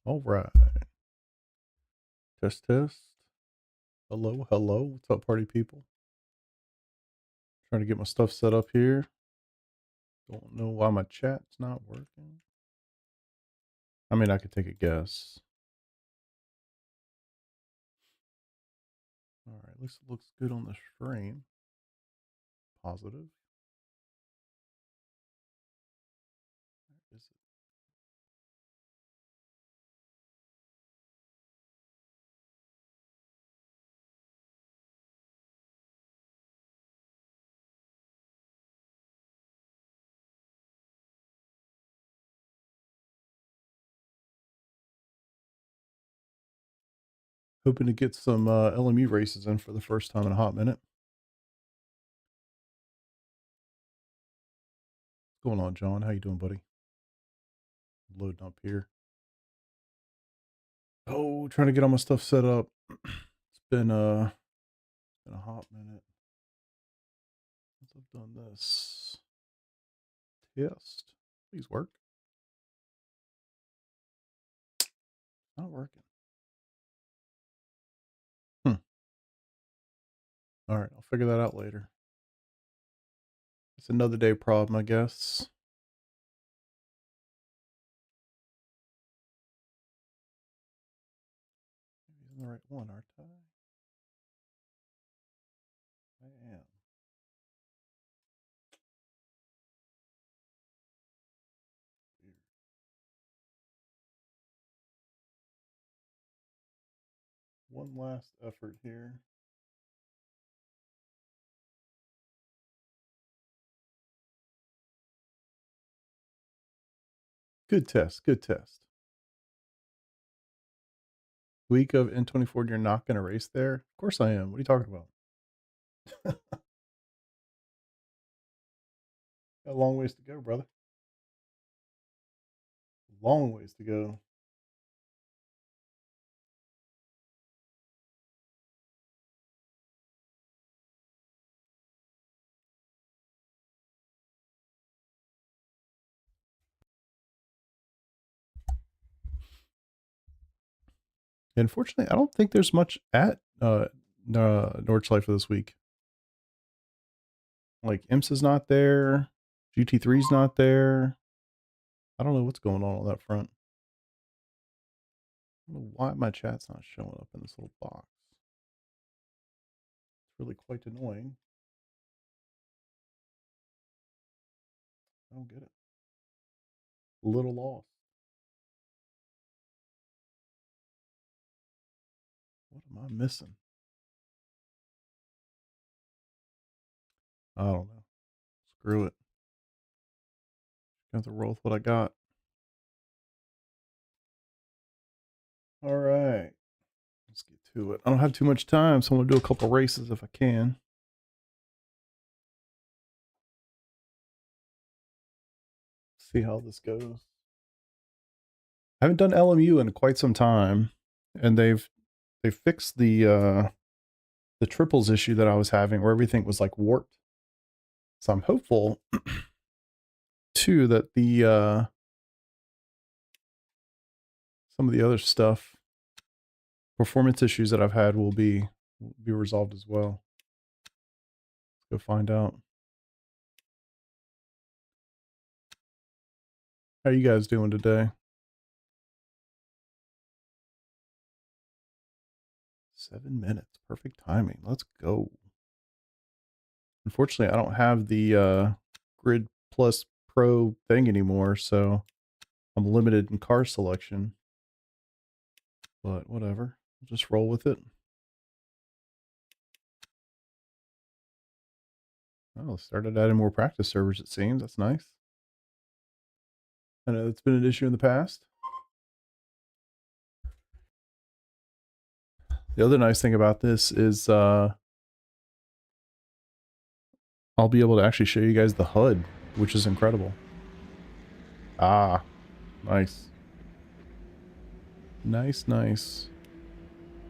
All right. Test, test. Hello, hello. What's up, party people? Trying to get my stuff set up here. Don't know why my chat's not working. I mean, I could take a guess. All right, at least it looks good on the stream. Positive. Where is it? Hoping to get some LMU races in for the first time in a hot minute. What's going on, John? How you doing, buddy? Loading up here. Oh, trying to get all my stuff set up. It's been a hot minute since I've done this. Test. Please work. Not working. All right, I'll figure that out later. It's another day problem, I guess. Maybe I'm the right one, aren't I? I am. Weird. One last effort here. Good test, good test. Week of N24, you're not going to race there? Of course I am. What are you talking about? Got a long ways to go, brother. Long ways to go. Unfortunately, I don't think there's much at Nordschleife for this week. Like, IMSA's not there. GT3's not there. I don't know what's going on that front. I don't know why my chat's not showing up in this little box. It's really quite annoying. I don't get it. A little lost. What am I missing? I don't know. Screw it. Got to roll with what I got. All right. Let's get to it. I don't have too much time, so I'm going to do a couple races if I can. See how this goes. I haven't done LMU in quite some time, and they've fixed the triples issue that I was having where everything was like warped. So I'm hopeful too that the some of the other stuff, performance issues that I've had will be resolved as well. Let's go find out. How you guys doing today? 7 minutes. Perfect timing. Let's go. Unfortunately, I don't have the Grid Plus Pro thing anymore, so I'm limited in car selection. But whatever. I'll just roll with it. Oh, started adding more practice servers, it seems. That's nice. I know it's been an issue in the past. The other nice thing about this is I'll be able to actually show you guys the HUD, which is incredible. Ah, nice. Nice, nice.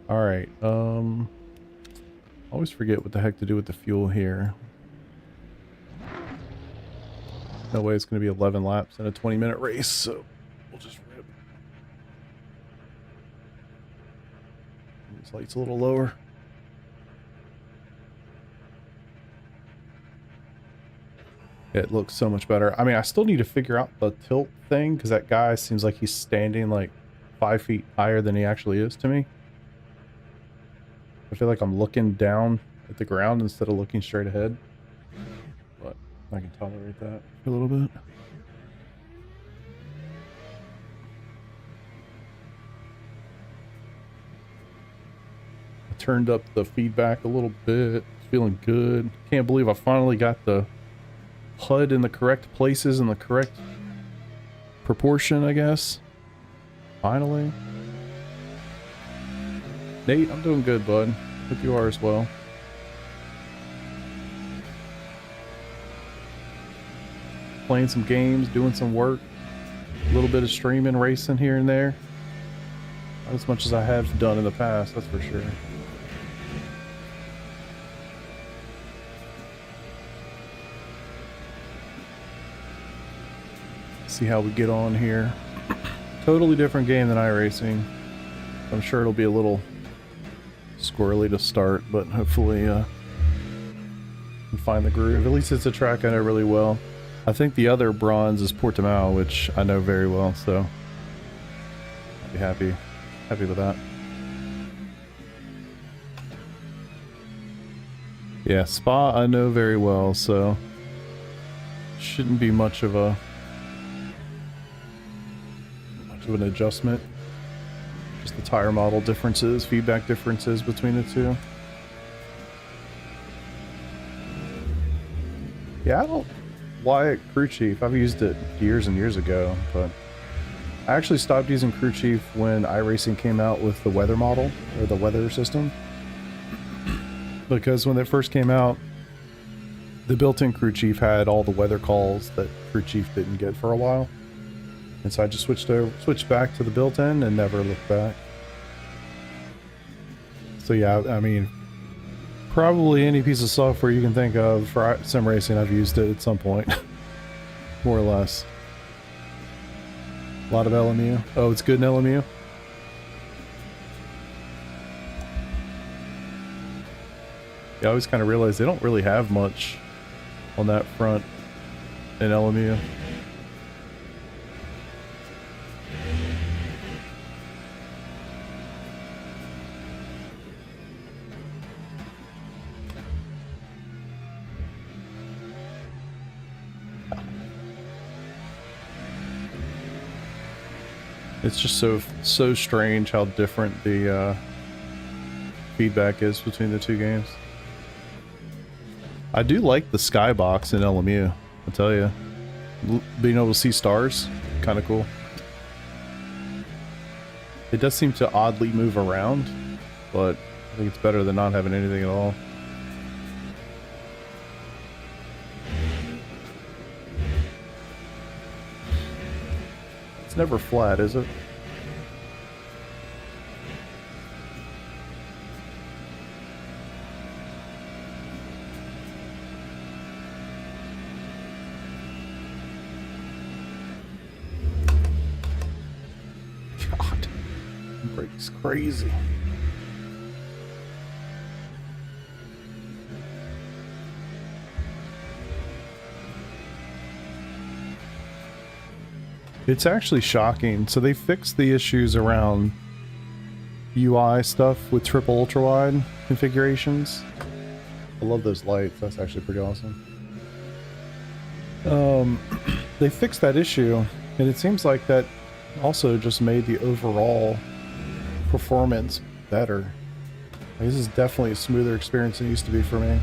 All right. Always forget what the heck to do with the fuel here. No way it's going to be 11 laps in a 20-minute race, so we'll just rip. This light's a little lower. It looks so much better. I mean, I still need to figure out the tilt thing because that guy seems like he's standing like 5 feet higher than he actually is to me. I feel like I'm looking down at the ground instead of looking straight ahead. But I can tolerate that for a little bit. I turned up the feedback a little bit. Feeling good. Can't believe I finally got the HUD in the correct places in the correct proportion, I guess. Finally. Nate, I'm doing good, bud. Hope you are as well. Playing some games, doing some work. A little bit of streaming, racing here and there. Not as much as I have done in the past, that's for sure. See how we get on here. Totally different game than iRacing. I'm sure it'll be a little squirrely to start, but hopefully can find the groove. At least it's a track I know really well. I think the other bronze is Portimao, which I know very well, so I'll be happy with that. Yeah, Spa I know very well, so shouldn't be much of an adjustment. Just the tire model differences, feedback differences between the two. Yeah, I don't like Crew Chief. I've used it years and years ago, but I actually stopped using Crew Chief when iRacing came out with the weather model, or the weather system. Because when it first came out, the built-in Crew Chief had all the weather calls that Crew Chief didn't get for a while. And so I just switched back to the built-in and never looked back. So yeah, I mean, probably any piece of software you can think of for sim racing, I've used it at some point. More or less. A lot of LMU. Oh, it's good in LMU? Yeah, I always kind of realized they don't really have much on that front in LMU. It's just so strange how different the feedback is between the two games. I do like the skybox in LMU, I'll tell you. Being able to see stars, kind of cool. It does seem to oddly move around, but I think it's better than not having anything at all. It's never flat, is it? God, brake's crazy. It's actually shocking. So they fixed the issues around UI stuff with triple ultra wide configurations. I love those lights. That's actually pretty awesome. They fixed that issue, and it seems like that also just made the overall performance better. Like, this is definitely a smoother experience than it used to be for me.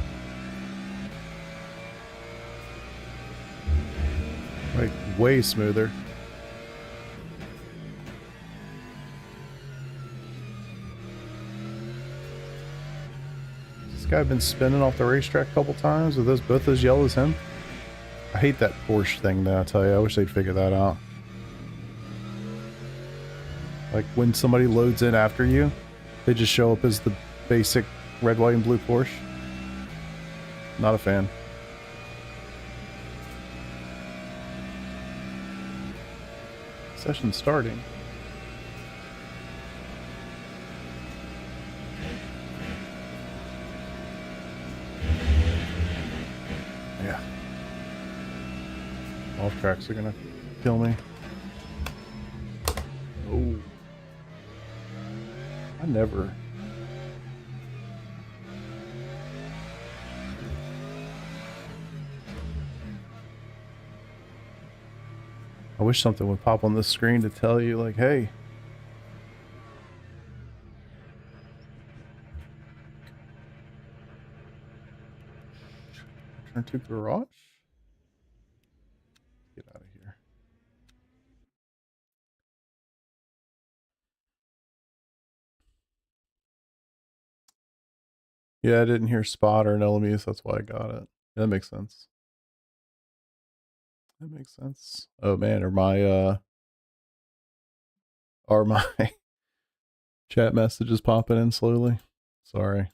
Like, way smoother. This guy been spinning off the racetrack a couple times with both as yellow as him. I hate that Porsche thing, though, I tell you. I wish they'd figure that out. Like, when somebody loads in after you, they just show up as the basic red, white, and blue Porsche. Not a fan. Session starting. Off tracks are gonna kill me. Oh. I never. I wish something would pop on the screen to tell you, like, hey. Return to garage? Get out of here. Yeah, I didn't hear spot or an LMU, so that's why I got it. That makes sense. That makes sense. Oh man, are my chat messages popping in slowly? Sorry.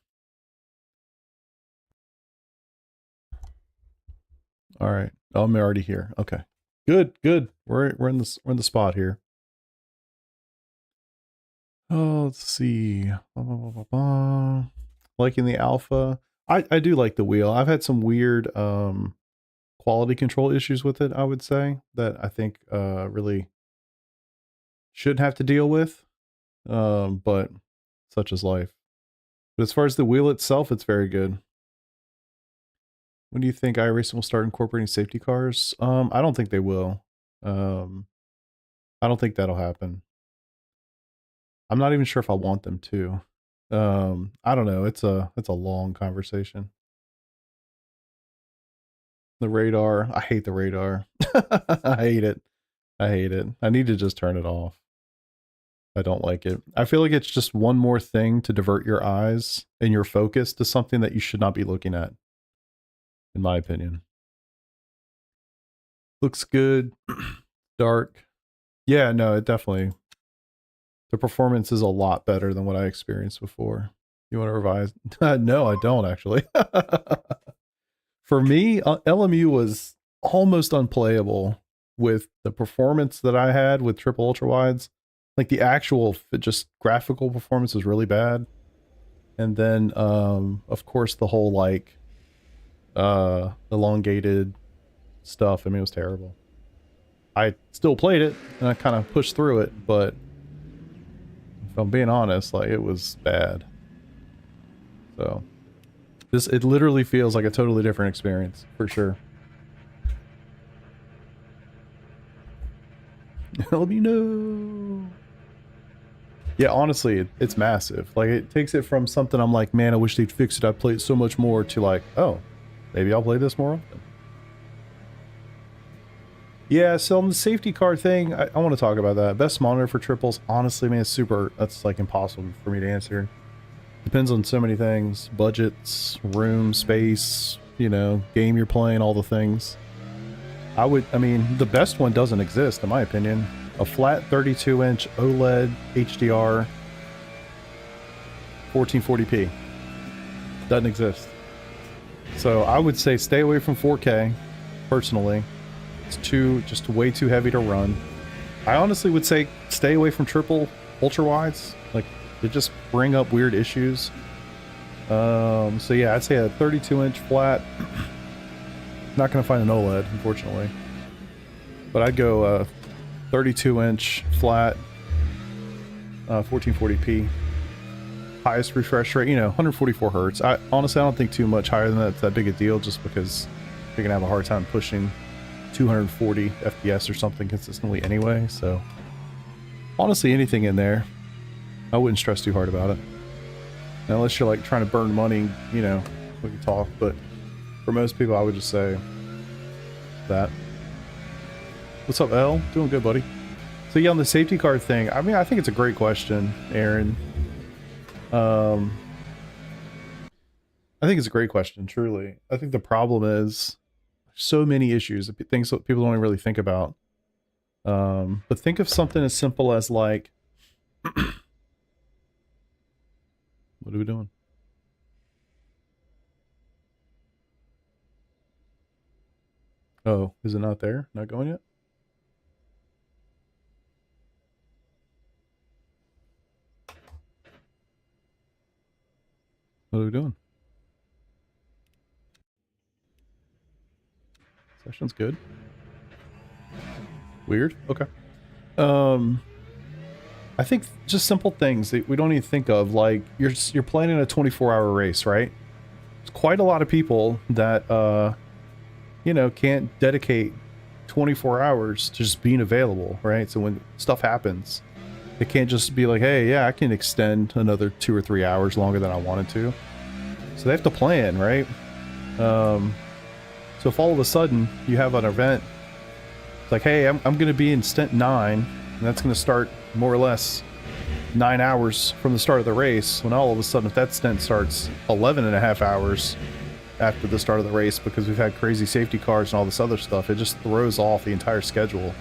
All right. Oh, I'm already here. Okay. Good, good. We're in the spot here. Oh, let's see. Liking the Alpha. I do like the wheel. I've had some weird quality control issues with it, I would say, that I think really shouldn't have to deal with. But such is life. But as far as the wheel itself, it's very good. When do you think iRacing will start incorporating safety cars? I don't think they will. I don't think that'll happen. I'm not even sure if I want them to. I don't know. It's a long conversation. The radar. I hate the radar. I hate it. I hate it. I need to just turn it off. I don't like it. I feel like it's just one more thing to divert your eyes and your focus to something that you should not be looking at, in my opinion. Looks good. Dark. Yeah, no, it definitely. The performance is a lot better than what I experienced before. You want to revise? No, I don't actually. For me, LMU was almost unplayable with the performance that I had with triple ultra wides. Like the actual just graphical performance was really bad. And then of course the whole like elongated stuff, I mean it was terrible. I still played it and I kind of pushed through it, but if I'm being honest, like it was bad. So it literally feels like a totally different experience for sure. Let me know. Yeah, honestly, it's massive. Like, it takes it from something I'm like, man, I wish they'd fix it. I'd play it so much more to like, oh, maybe I'll play this more often. Yeah, so on the safety car thing, I want to talk about that. Best monitor for triples, honestly, man, it's super, that's like impossible for me to answer. Depends on so many things. Budgets, room, space, you know, game you're playing, all the things. I mean, the best one doesn't exist, in my opinion. A flat 32-inch OLED HDR 1440p. Doesn't exist. So I would say stay away from 4K, personally. It's just way too heavy to run. I honestly would say stay away from triple ultra wides. Like, they just bring up weird issues. So yeah, I'd say a 32-inch flat. Not going to find an OLED, unfortunately. But I'd go 32-inch flat 1440p. Highest refresh rate, you know, 144 hertz. Honestly, I don't think too much higher than that's that big a deal, just because you're going to have a hard time pushing 240 FPS or something consistently anyway. So honestly, anything in there, I wouldn't stress too hard about it. Now, unless you're like trying to burn money, you know, we can talk. But for most people, I would just say that. What's up, L? Doing good, buddy. So yeah, on the safety car thing, I mean, I think it's a great question, Aaron. I think it's a great question, truly. I think the problem is so many issues, things that people don't even really think about. But think of something as simple as like, what are we doing? Oh, is it not there? Not going yet? What are we doing? Session's good. Weird. Okay. I think just simple things that we don't even think of, like you're planning a 24-hour race, right? There's quite a lot of people that you know, can't dedicate 24 hours to just being available, right? So when stuff happens, it can't just be like, hey, yeah, I can extend another 2 or 3 hours longer than I wanted to. So they have to plan, right? So if all of a sudden you have an event, it's like, hey, I'm going to be in stint 9, and that's going to start more or less 9 hours from the start of the race, when all of a sudden if that stint starts 11.5 hours after the start of the race because we've had crazy safety cars and all this other stuff, it just throws off the entire schedule.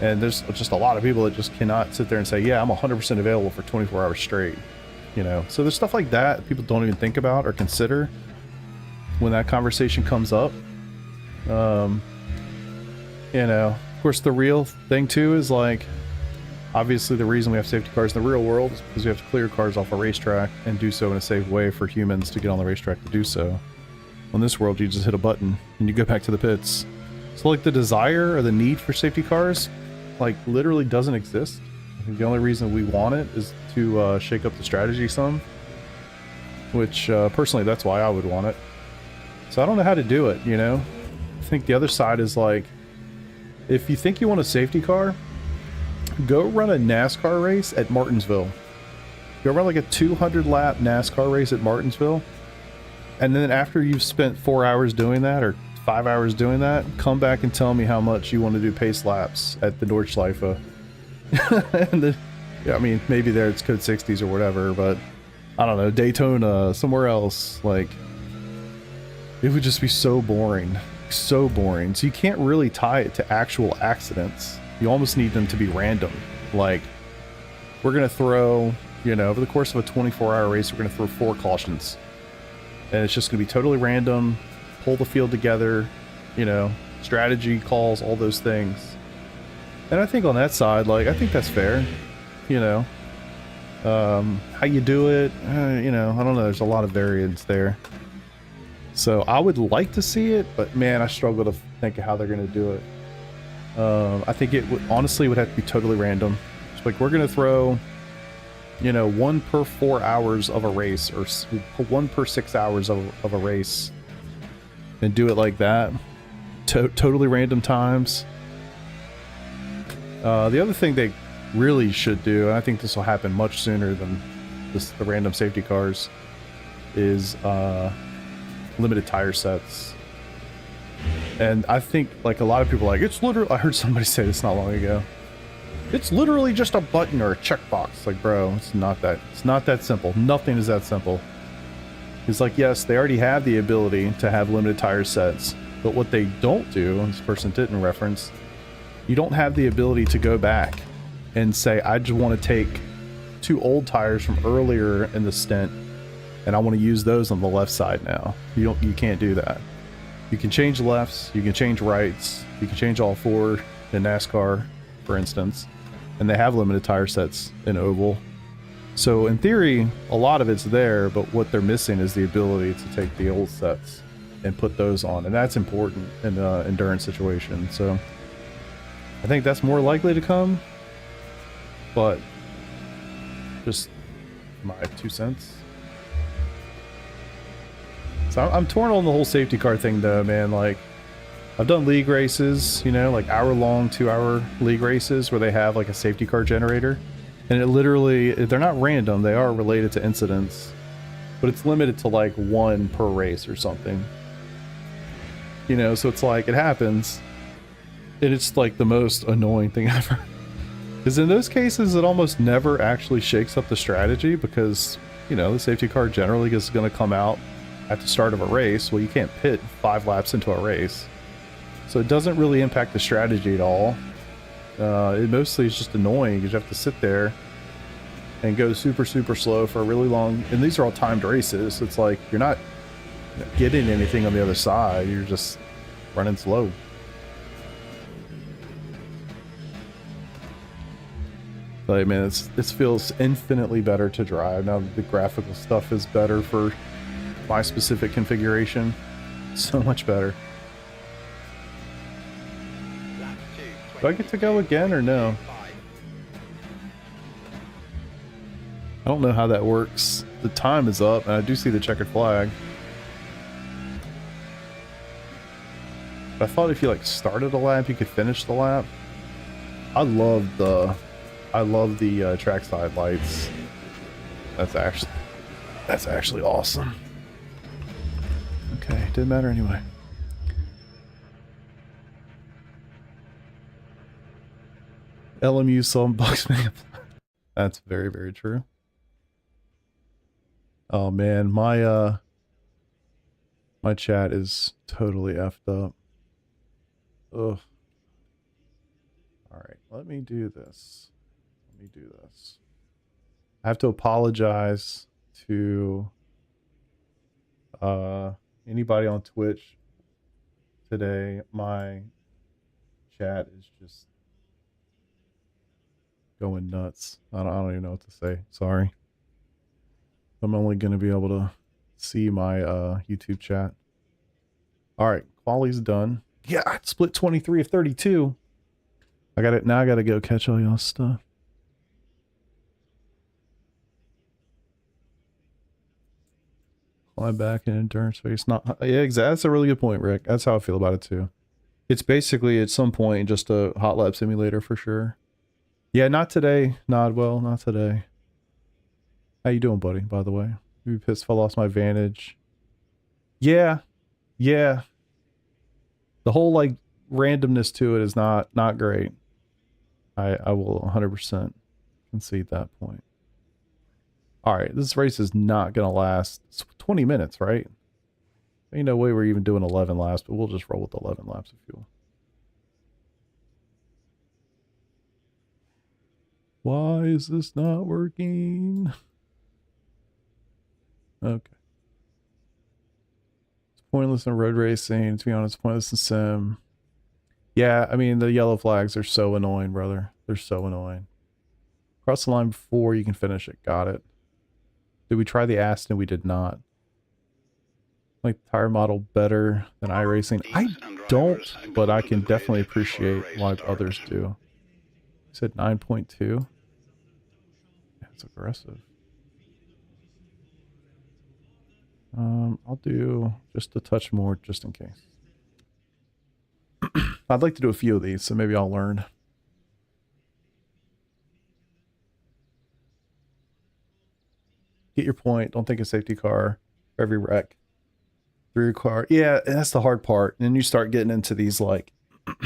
And there's just a lot of people that just cannot sit there and say, yeah, I'm 100% available for 24 hours straight, you know? So there's stuff like that people don't even think about or consider when that conversation comes up. You know, of course, the real thing too is like, obviously the reason we have safety cars in the real world is because we have to clear cars off a racetrack and do so in a safe way for humans to get on the racetrack to do so. In this world, you just hit a button and you go back to the pits. So like the desire or the need for safety cars, like literally doesn't exist. I think the only reason we want it is to shake up the strategy some, which personally, that's why I would want it. So I don't know how to do it, you know? I think the other side is like, if you think you want a safety car, go run a NASCAR race at Martinsville. Go run like a 200 lap NASCAR race at Martinsville. And then after you've spent 4 hours doing that or 5 hours doing that, come back and tell me how much you want to do pace laps at the Nordschleife. And then, yeah, I mean, maybe there it's code 60s or whatever, but I don't know, Daytona, somewhere else. Like, it would just be so boring. So boring. So you can't really tie it to actual accidents. You almost need them to be random. Like, we're going to throw, you know, over the course of a 24-hour race, we're going to throw 4 cautions. And it's just going to be totally random, pull the field together, you know, strategy calls, all those things. And I think on that side, like, I think that's fair, you know. How you do it, you know, I don't know, there's a lot of variance there. So I would like to see it, but man, I struggle to think of how they're going to do it. I think it would honestly would have to be totally random. It's like, we're going to throw, you know, 1 per 4 hours of a race, or 1 per 6 hours of a race, and do it like that. Totally random times. The other thing they really should do, and I think this will happen much sooner than the random safety cars, is limited tire sets. And I think, like, a lot of people are like, it's literally, I heard somebody say this not long ago, it's literally just a button or a checkbox. Like, bro, it's not that simple. Nothing is that simple. It's like, yes, they already have the ability to have limited tire sets, but what they don't do, and this person didn't reference, you don't have the ability to go back and say, I just want to take 2 old tires from earlier in the stint and I want to use those on the left side now. You can't do that. You can change lefts, you can change rights, you can change all 4 in NASCAR, for instance, and they have limited tire sets in oval. So in theory, a lot of it's there, but what they're missing is the ability to take the old sets and put those on, and that's important in an endurance situation. So I think that's more likely to come, but just my 2 cents. So I'm torn on the whole safety car thing though, man. Like, I've done league races, you know, like hour-long, 2-hour league races where they have like a safety car generator. And it literally, they're not random, they are related to incidents. But it's limited to like 1 per race or something. You know, so it's like, it happens. And it's like the most annoying thing ever. Because in those cases, it almost never actually shakes up the strategy because, you know, the safety car generally is going to come out at the start of a race. Well, you can't pit 5 laps into a race. So it doesn't really impact the strategy at all. It mostly is just annoying because you have to sit there and go super slow for a really long, and these are all timed races, so it's like you're not getting anything on the other side, you're just running slow. But man, this feels infinitely better to drive now that the graphical stuff is better for my specific configuration. So much better. Do I get to go again or no? I don't know how that works. The time is up, and I do see the checkered flag. But I thought if you like started a lap, you could finish the lap. I love the trackside lights. That's actually awesome. Okay, didn't matter anyway. LMU some bucks, man. That's very, very true. Oh man, my chat is totally effed up. Ugh. Alright, let me do this. I have to apologize to anybody on Twitch today. My chat is just going nuts. I don't even know what to say. Sorry. I'm only going to be able to see my YouTube chat. All right, quali's done. Yeah, I split 23 of 32. I got it. Now I got to go catch all y'all's stuff. Fly back in endurance space. Not yeah, exactly. That's a really good point, Rick. That's how I feel about it too. It's basically at some point just a hot lap simulator for sure. Yeah, not today, Nodwell, not today. How you doing, buddy, by the way? Maybe pissed if I lost my vantage. Yeah. The whole like randomness to it is not great. I will 100% concede that point. All right, this race is not going to last 20 minutes, right? Ain't no way we're even doing 11 laps, but we'll just roll with 11 laps of fuel. Why is this not working? Okay. It's pointless in road racing. To be honest, it's pointless in sim. Yeah, I mean, the yellow flags are so annoying, brother. They're so annoying. Cross the line before you can finish it. Got it. Did we try the Aston? We did not. Like the tire model better than iRacing? I don't, but I can definitely appreciate why others do. You said 9.2? That's aggressive. I'll do just a touch more just in case. I'd like to do a few of these, so maybe I'll learn. Get your point. Don't think a safety car for every wreck. Through your car. Yeah, and that's the hard part. And then you start getting into these like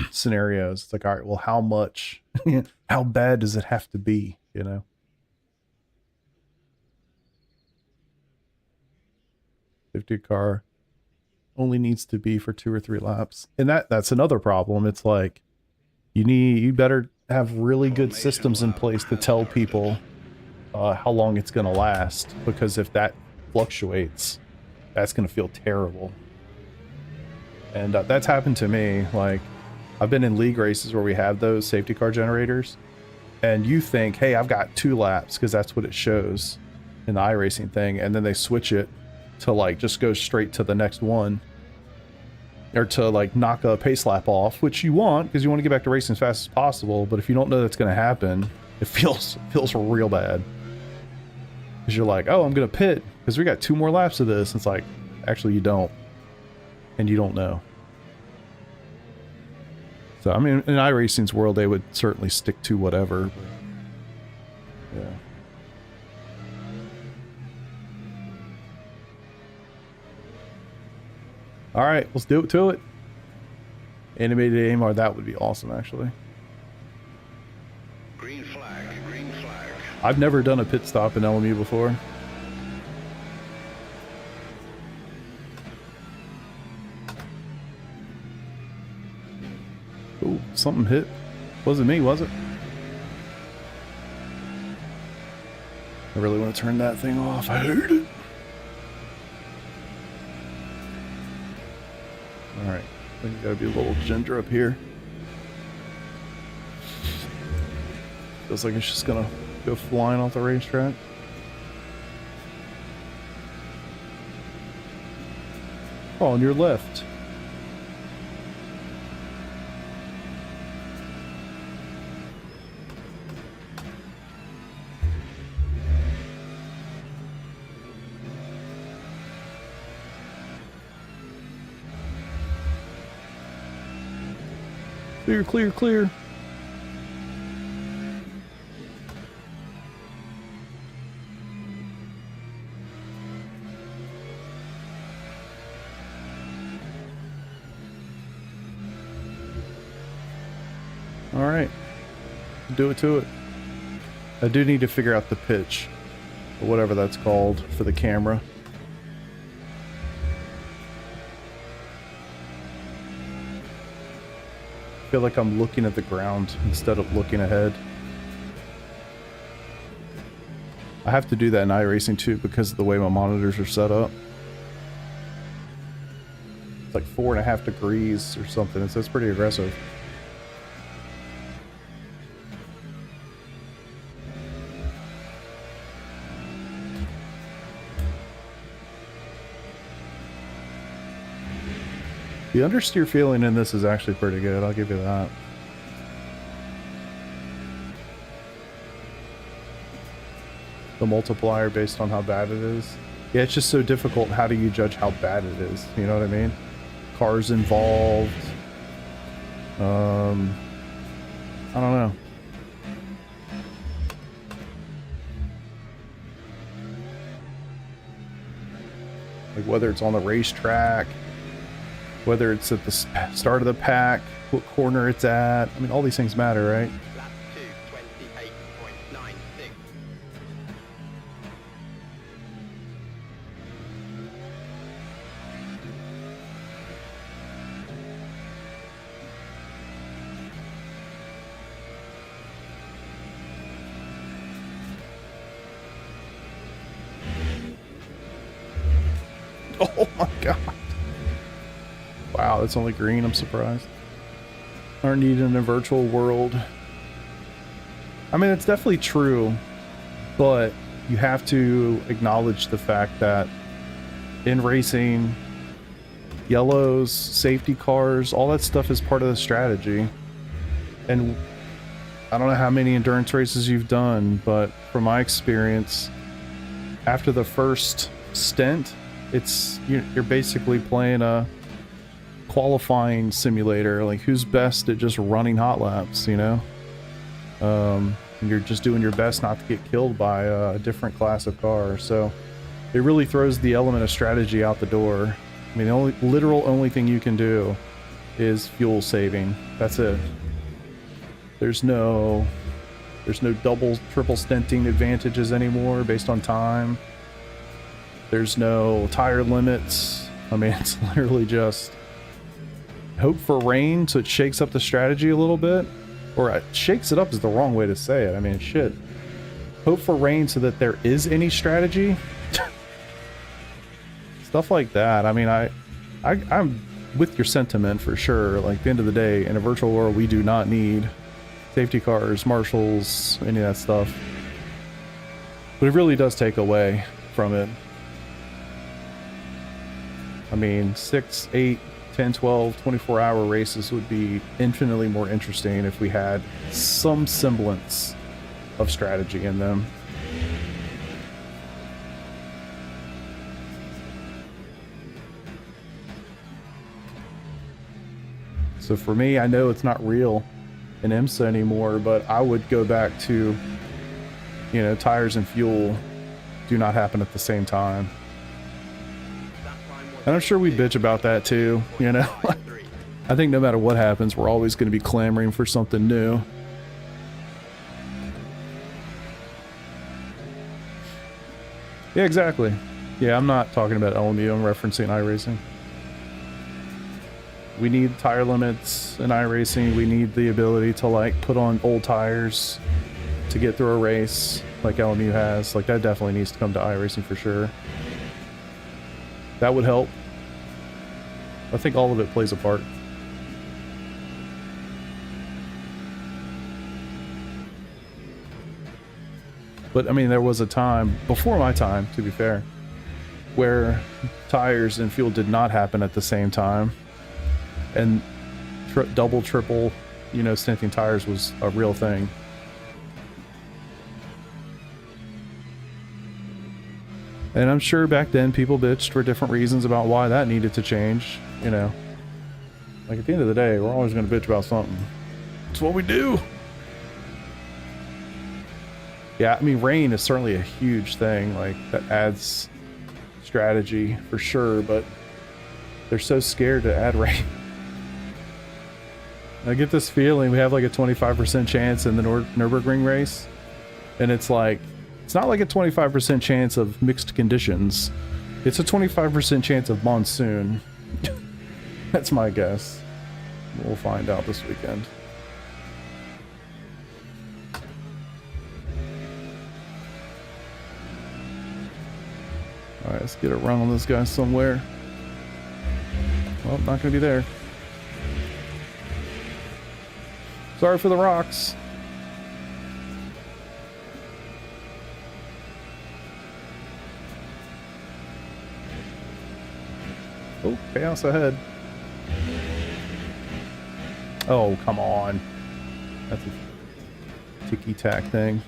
scenarios. It's like, all right, well, how much, how bad does it have to be, you know? Safety car only needs to be for 2 or 3 laps. And that's another problem. It's like you better have really good systems in place to tell people how long it's going to last, because if that fluctuates, that's going to feel terrible. And that's happened to me. Like, I've been in league races where we have those safety car generators, and you think, hey, I've got 2 laps because that's what it shows in the iRacing thing, and then they switch it to like just go straight to the next one, or to like knock a pace lap off, which you want because you want to get back to racing as fast as possible. But if you don't know that's going to happen, it feels real bad, because you're like, oh, I'm going to pit because we got 2 more laps of this. It's like, actually you don't, and you don't know. So I mean, in iRacing's world, they would certainly stick to whatever, but yeah. All right, let's do it to it. Animated AMR, that would be awesome, actually. Green flag, green flag. I've never done a pit stop in LMU before. Oh, something hit. Wasn't me, was it? I really want to turn that thing off. I heard it. Alright, I think gotta be a little ginger up here. Feels like it's just gonna go flying off the racetrack. Oh, on your left. Clear, clear, clear. All right, do it to it. I do need to figure out the pitch, or whatever that's called, for the camera. I feel like I'm looking at the ground instead of looking ahead. I have to do that in iRacing too because of the way my monitors are set up. It's like 4.5 degrees or something, so it's pretty aggressive. The understeer feeling in this is actually pretty good, I'll give you that. The multiplier based on how bad it is. Yeah, it's just so difficult. How do you judge how bad it is? You know what I mean? Cars involved. I don't know. Like whether it's on the racetrack, whether it's at the start of the pack, what corner it's at. I mean, all these things matter, right? Lap 2, 28.96. Oh my god. Wow, that's only green, I'm surprised. Aren't needed in a virtual world. I mean, it's definitely true, but you have to acknowledge the fact that in racing, yellows, safety cars, all that stuff is part of the strategy. And I don't know how many endurance races you've done, but from my experience, after the first stint, you're basically playing a qualifying simulator, like who's best at just running hot laps, you know? And you're just doing your best not to get killed by a different class of car. So it really throws the element of strategy out the door. I mean, the only thing you can do is fuel saving. That's it. There's no double, triple stinting advantages anymore based on time. There's no tire limits. I mean, it's literally just hope for rain so it shakes up the strategy a little bit. Or shakes it up is the wrong way to say it. I mean, shit. Hope for rain so that there is any strategy. Stuff like that. I mean, I'm with your sentiment for sure. Like, at the end of the day, in a virtual world, we do not need safety cars, marshals, any of that stuff. But it really does take away from it. I mean, 6, 8, 10, 12, 24-hour races would be infinitely more interesting if we had some semblance of strategy in them. So for me, I know it's not real in IMSA anymore, but I would go back to, you know, tires and fuel do not happen at the same time. And I'm sure we bitch about that too, you know. I think no matter what happens, we're always going to be clamoring for something new. Yeah, exactly. Yeah, I'm not talking about LMU, I'm referencing iRacing. We need tire limits in iRacing. We need the ability to, like, put on old tires to get through a race like LMU has. Like, that definitely needs to come to iRacing for sure. That would help. I think all of it plays a part. But I mean, there was a time, before my time, to be fair, where tires and fuel did not happen at the same time. And double, triple, you know, stinting tires was a real thing. And I'm sure back then people bitched for different reasons about why that needed to change, you know. Like, at the end of the day, we're always going to bitch about something. It's what we do. Yeah, I mean, rain is certainly a huge thing. Like, that adds strategy for sure, but they're so scared to add rain. I get this feeling we have like a 25% chance in the Nürburgring race, and it's like, it's not like a 25% chance of mixed conditions. It's a 25% chance of monsoon. That's my guess. We'll find out this weekend. Alright, let's get a run on this guy somewhere. Well, not gonna be there. Sorry for the rocks. Oh, chaos ahead. Oh, come on. That's a ticky-tack thing.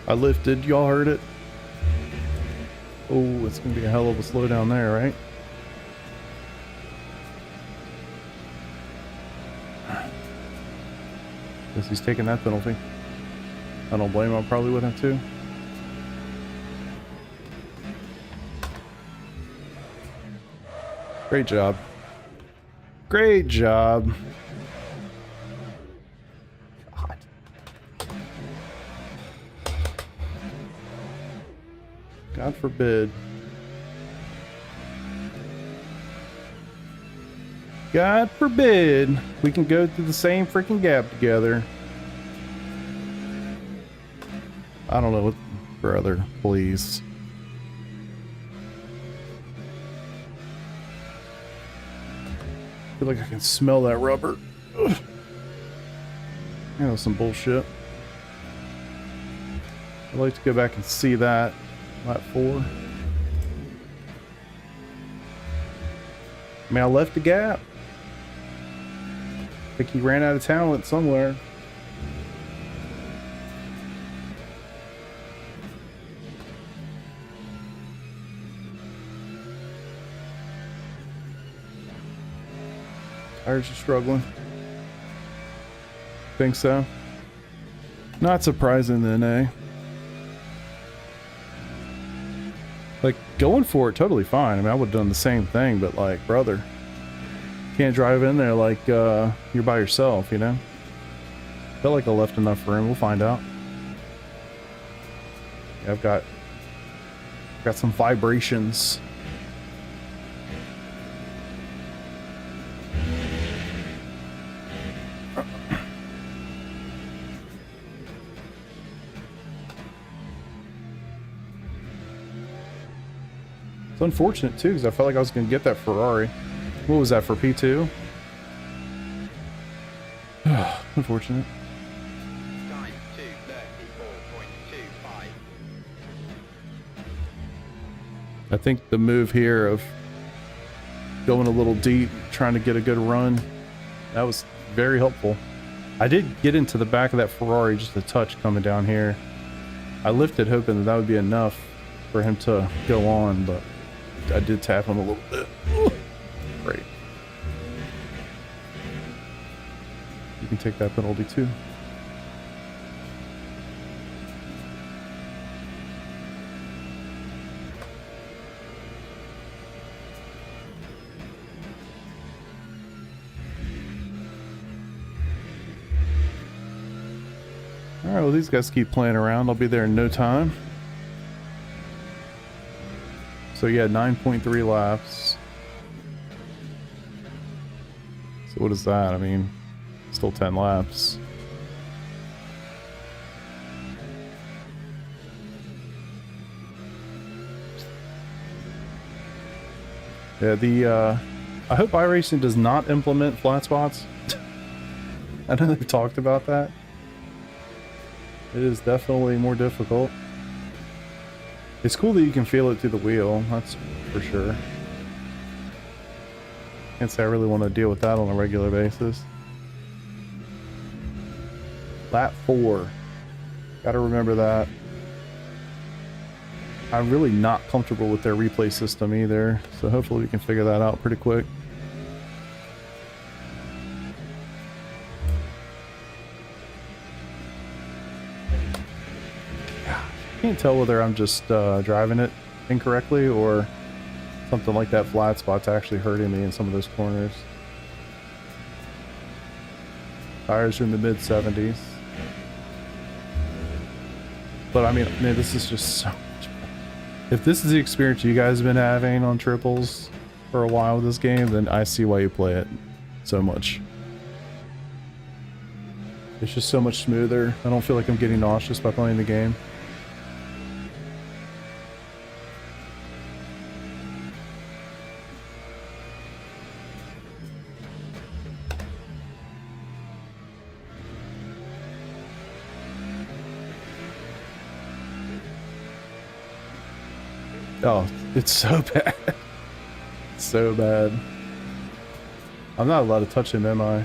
I lifted, y'all heard it? Oh, it's gonna be a hell of a slowdown there, right? Guess he's taking that penalty. I don't blame him, I probably would have too. Great job. Great job. God. God forbid. God forbid we can go through the same freaking gap together. I don't know what, brother, please. I feel like I can smell that rubber. Ugh. That was some bullshit. I'd like to go back and see that. Lap 4. I mean, I left the gap. I think he ran out of talent somewhere. Tires are struggling. Think so? Not surprising then, eh? Like, going for it, totally fine. I mean, I would have done the same thing, but like, brother, can't drive in there like you're by yourself, you know? Felt like I left enough room. We'll find out. Yeah, I've got some vibrations. It's unfortunate too, because I felt like I was going to get that Ferrari. What was that for P2? Unfortunate. Time 2:34.25. I think the move here of going a little deep, trying to get a good run, that was very helpful. I did get into the back of that Ferrari just a touch coming down here. I lifted hoping that that would be enough for him to go on, but I did tap him a little bit. Great. You can take that penalty too. Alright, well, these guys keep playing around. I'll be there in no time. So yeah, 9.3 laps. So what is that? I mean, still 10 laps. Yeah, I hope iRacing does not implement flat spots. I know they've talked about that. It is definitely more difficult. It's cool that you can feel it through the wheel, that's for sure. Can't say I really want to deal with that on a regular basis. Lap 4. Gotta remember that. I'm really not comfortable with their replay system either, so hopefully we can figure that out pretty quick. I can't tell whether I'm just driving it incorrectly or something like that flat spot's actually hurting me in some of those corners. Tires are in the mid 70s. But I mean, man, this is just so much fun. If this is the experience you guys have been having on triples for a while with this game, then I see why you play it so much. It's just so much smoother. I don't feel like I'm getting nauseous by playing the game. Oh, it's so bad. So bad. I'm not allowed to touch him, am I?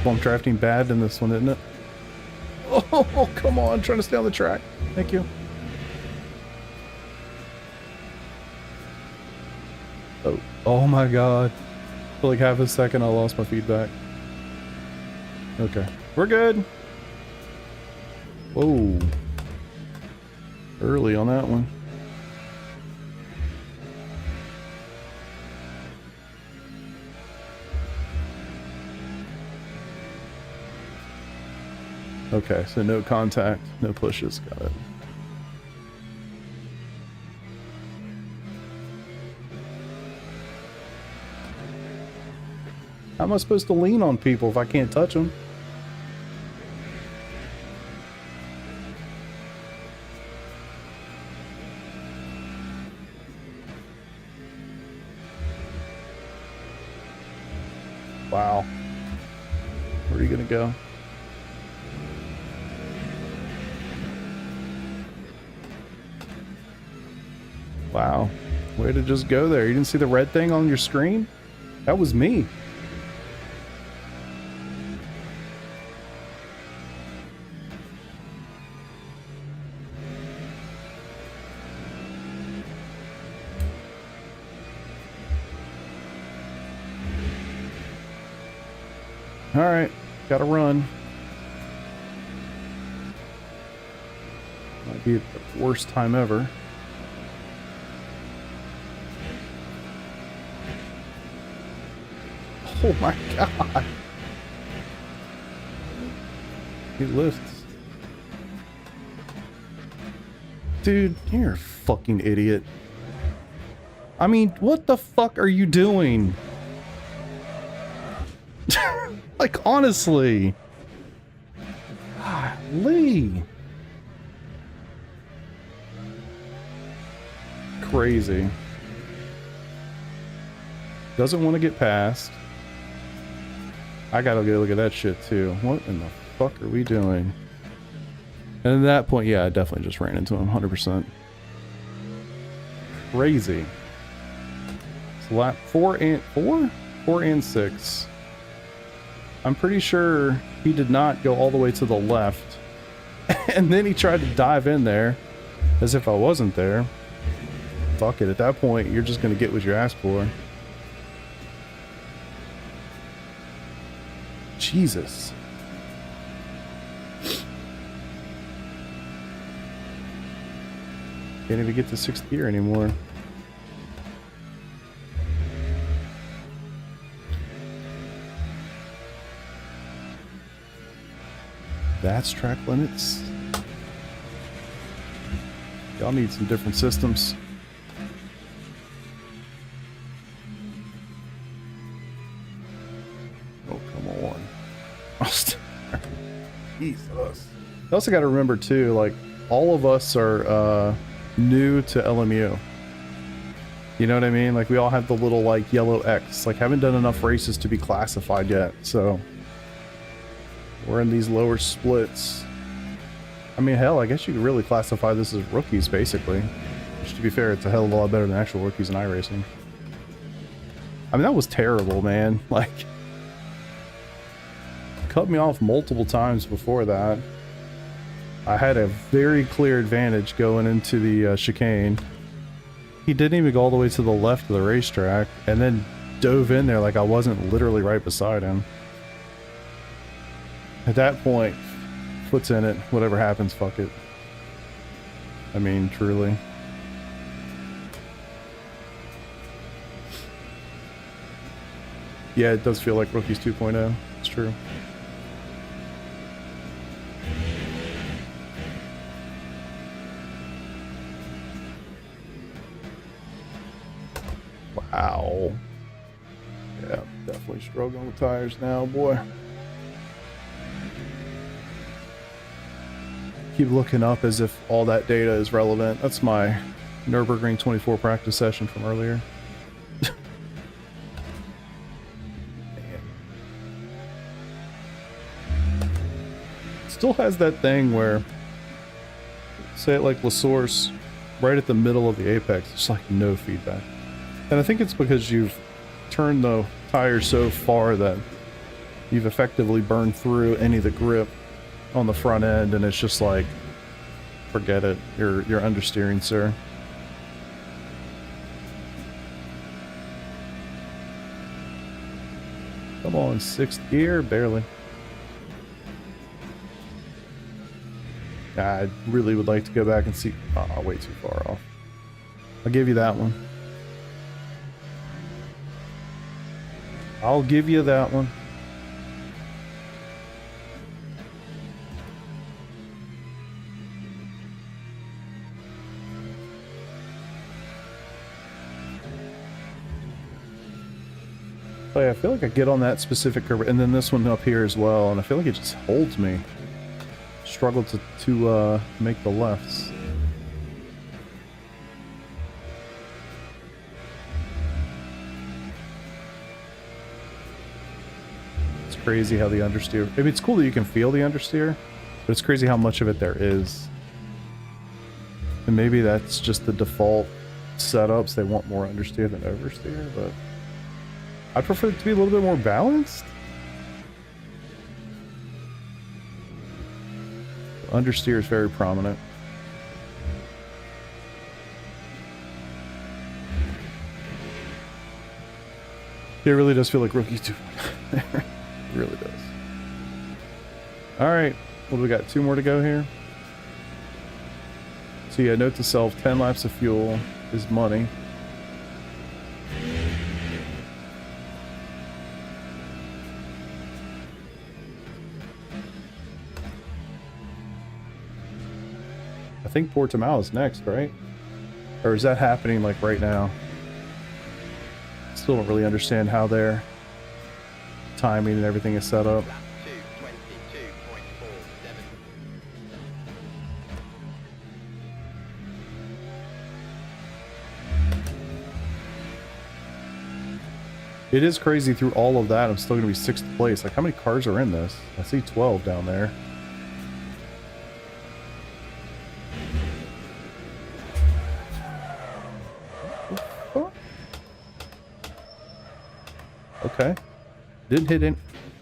Well, I'm drafting bad in this one, isn't it? Oh, come on. I'm trying to stay on the track. Thank you. Oh my god. For like half a second, I lost my feedback. Okay. We're good. Whoa. Early on that one. Okay, so no contact, no pushes, got it. How am I supposed to lean on people if I can't touch them? Wow. Where are you gonna go? Wow. Way to just go there. You didn't see the red thing on your screen? That was me. Alright. Gotta run. Might be the worst time ever. Oh my god. He lifts. Dude, you're a fucking idiot. I mean, what the fuck are you doing? Like, honestly. Lee. Crazy. Doesn't want to get past. I gotta go look at that shit too. What in the fuck are we doing? And at that point, yeah, I definitely just ran into him 100%. Crazy. So lap 4 and 6. I'm pretty sure he did not go all the way to the left. And then he tried to dive in there as if I wasn't there. Fuck it, at that point, you're just gonna get what you asked for. Jesus. Can't even get to 6th gear anymore. That's track limits. Y'all need some different systems. Oh, come on. Jesus. You also got to remember too, like, all of us are new to LMU. You know what I mean? Like we all have the little like yellow X. Like haven't done enough races to be classified yet. So we're in these lower splits. I mean, hell, I guess you could really classify this as rookies basically. Which to be fair, it's a hell of a lot better than actual rookies in iRacing. I mean, that was terrible, man. Like, cut me off multiple times before that. I had a very clear advantage going into the chicane. He didn't even go all the way to the left of the racetrack, and then dove in there like I wasn't literally right beside him. At that point, foot's in it. Whatever happens, fuck it. I mean, truly. Yeah, it does feel like Rookies 2.0. It's true. Wow. Yeah, definitely struggling with tires now, boy. Keep looking up as if all that data is relevant. That's my Nürburgring 24 practice session from earlier. Still has that thing where, say it like La Source, right at the middle of the apex, it's like no feedback. And I think it's because you've turned the tire so far that you've effectively burned through any of the grip on the front end, and it's just like, forget it, you're understeering, sir. Come on, 6th gear, barely. I really would like to go back and see. Oh, way too far off. I'll give you that one. I'll give you that one. But yeah, I feel like I get on that specific curve, and then this one up here as well, and I feel like it just holds me. Struggle to make the lefts. It's crazy how the understeer. I mean, it's cool that you can feel the understeer, but it's crazy how much of it there is. And maybe that's just the default setups. They want more understeer than oversteer, but I prefer it to be a little bit more balanced. Understeer is very prominent. It really does feel like Rookie 2. It really does. Alright, what do we got? 2 more to go here. So yeah, note to self, 10 laps of fuel is money. I think Portimao is next, right? Or is that happening like right now? Still don't really understand how their timing and everything is set up. It is crazy through all of that. I'm still going to be 6th place. Like, how many cars are in this? I see 12 down there. Okay. Didn't hit any.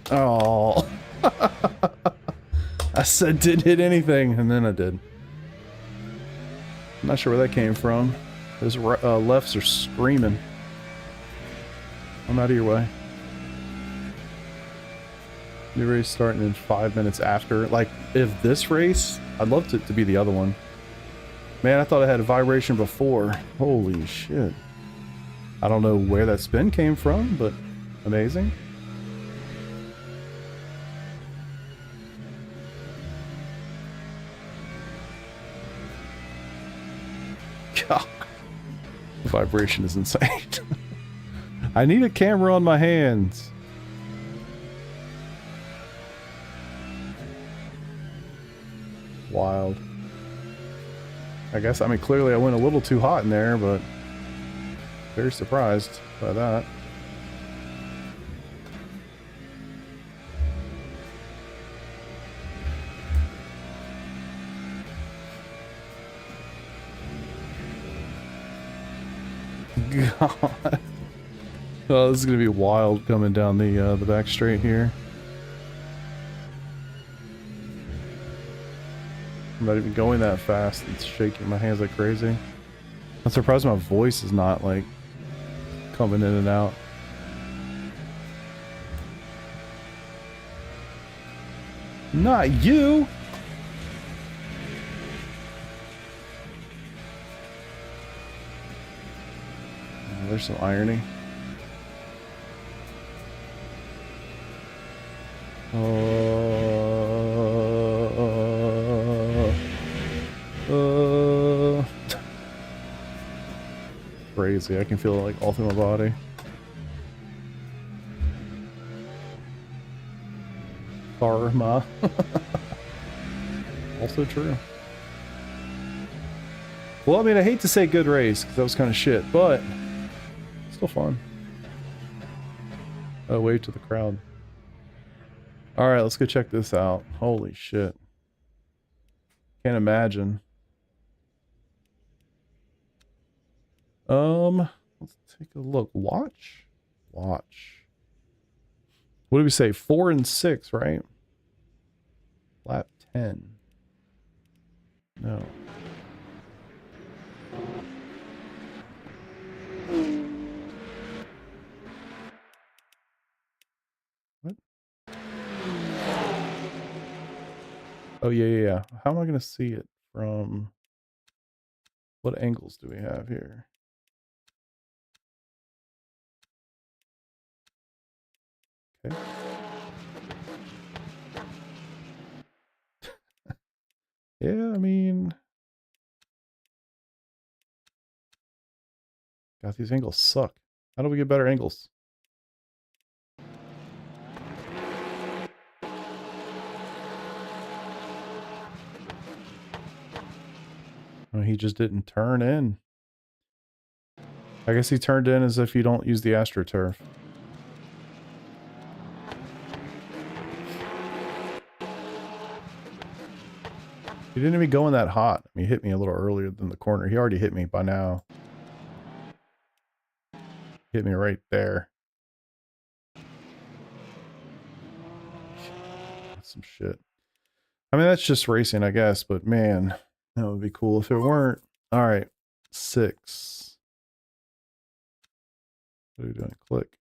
Oh. I said didn't hit anything, and then I did. I'm not sure where that came from. Those lefts are screaming. I'm out of your way. New race starting in 5 minutes after. Like, if this race, I'd love it to be the other one. Man, I thought I had a vibration before. Holy shit. I don't know where that spin came from, but amazing. God. The vibration is insane. I need a camera on my hands. Wild. I guess, I mean, clearly I went a little too hot in there, but very surprised by that. God. Oh, this is gonna be wild coming down the back straight here. I'm not even going that fast. It's shaking my hands like crazy. I'm surprised my voice is not like coming in and out. Not you! Oh, there's some irony. Crazy. I can feel it like all through my body. Karma. Also true. Well, I mean, I hate to say good race because that was kind of shit, but still fun. Oh, wave to the crowd. All right, let's go check this out. Holy shit. Can't imagine. Let's take a look. Watch. What do we say? 4 and 6, right? Lap 10. No. What? Oh, yeah. How am I going to see it from... What angles do we have here? Okay. Yeah, I mean... God, these angles suck. How do we get better angles? Oh, he just didn't turn in. I guess he turned in as if you don't use the AstroTurf. He didn't even go in that hot. I mean, he hit me a little earlier than the corner. He already hit me by now. Hit me right there. That's some shit. I mean, that's just racing, I guess, but man, that would be cool if it weren't. All right, 6. What are we doing? Click.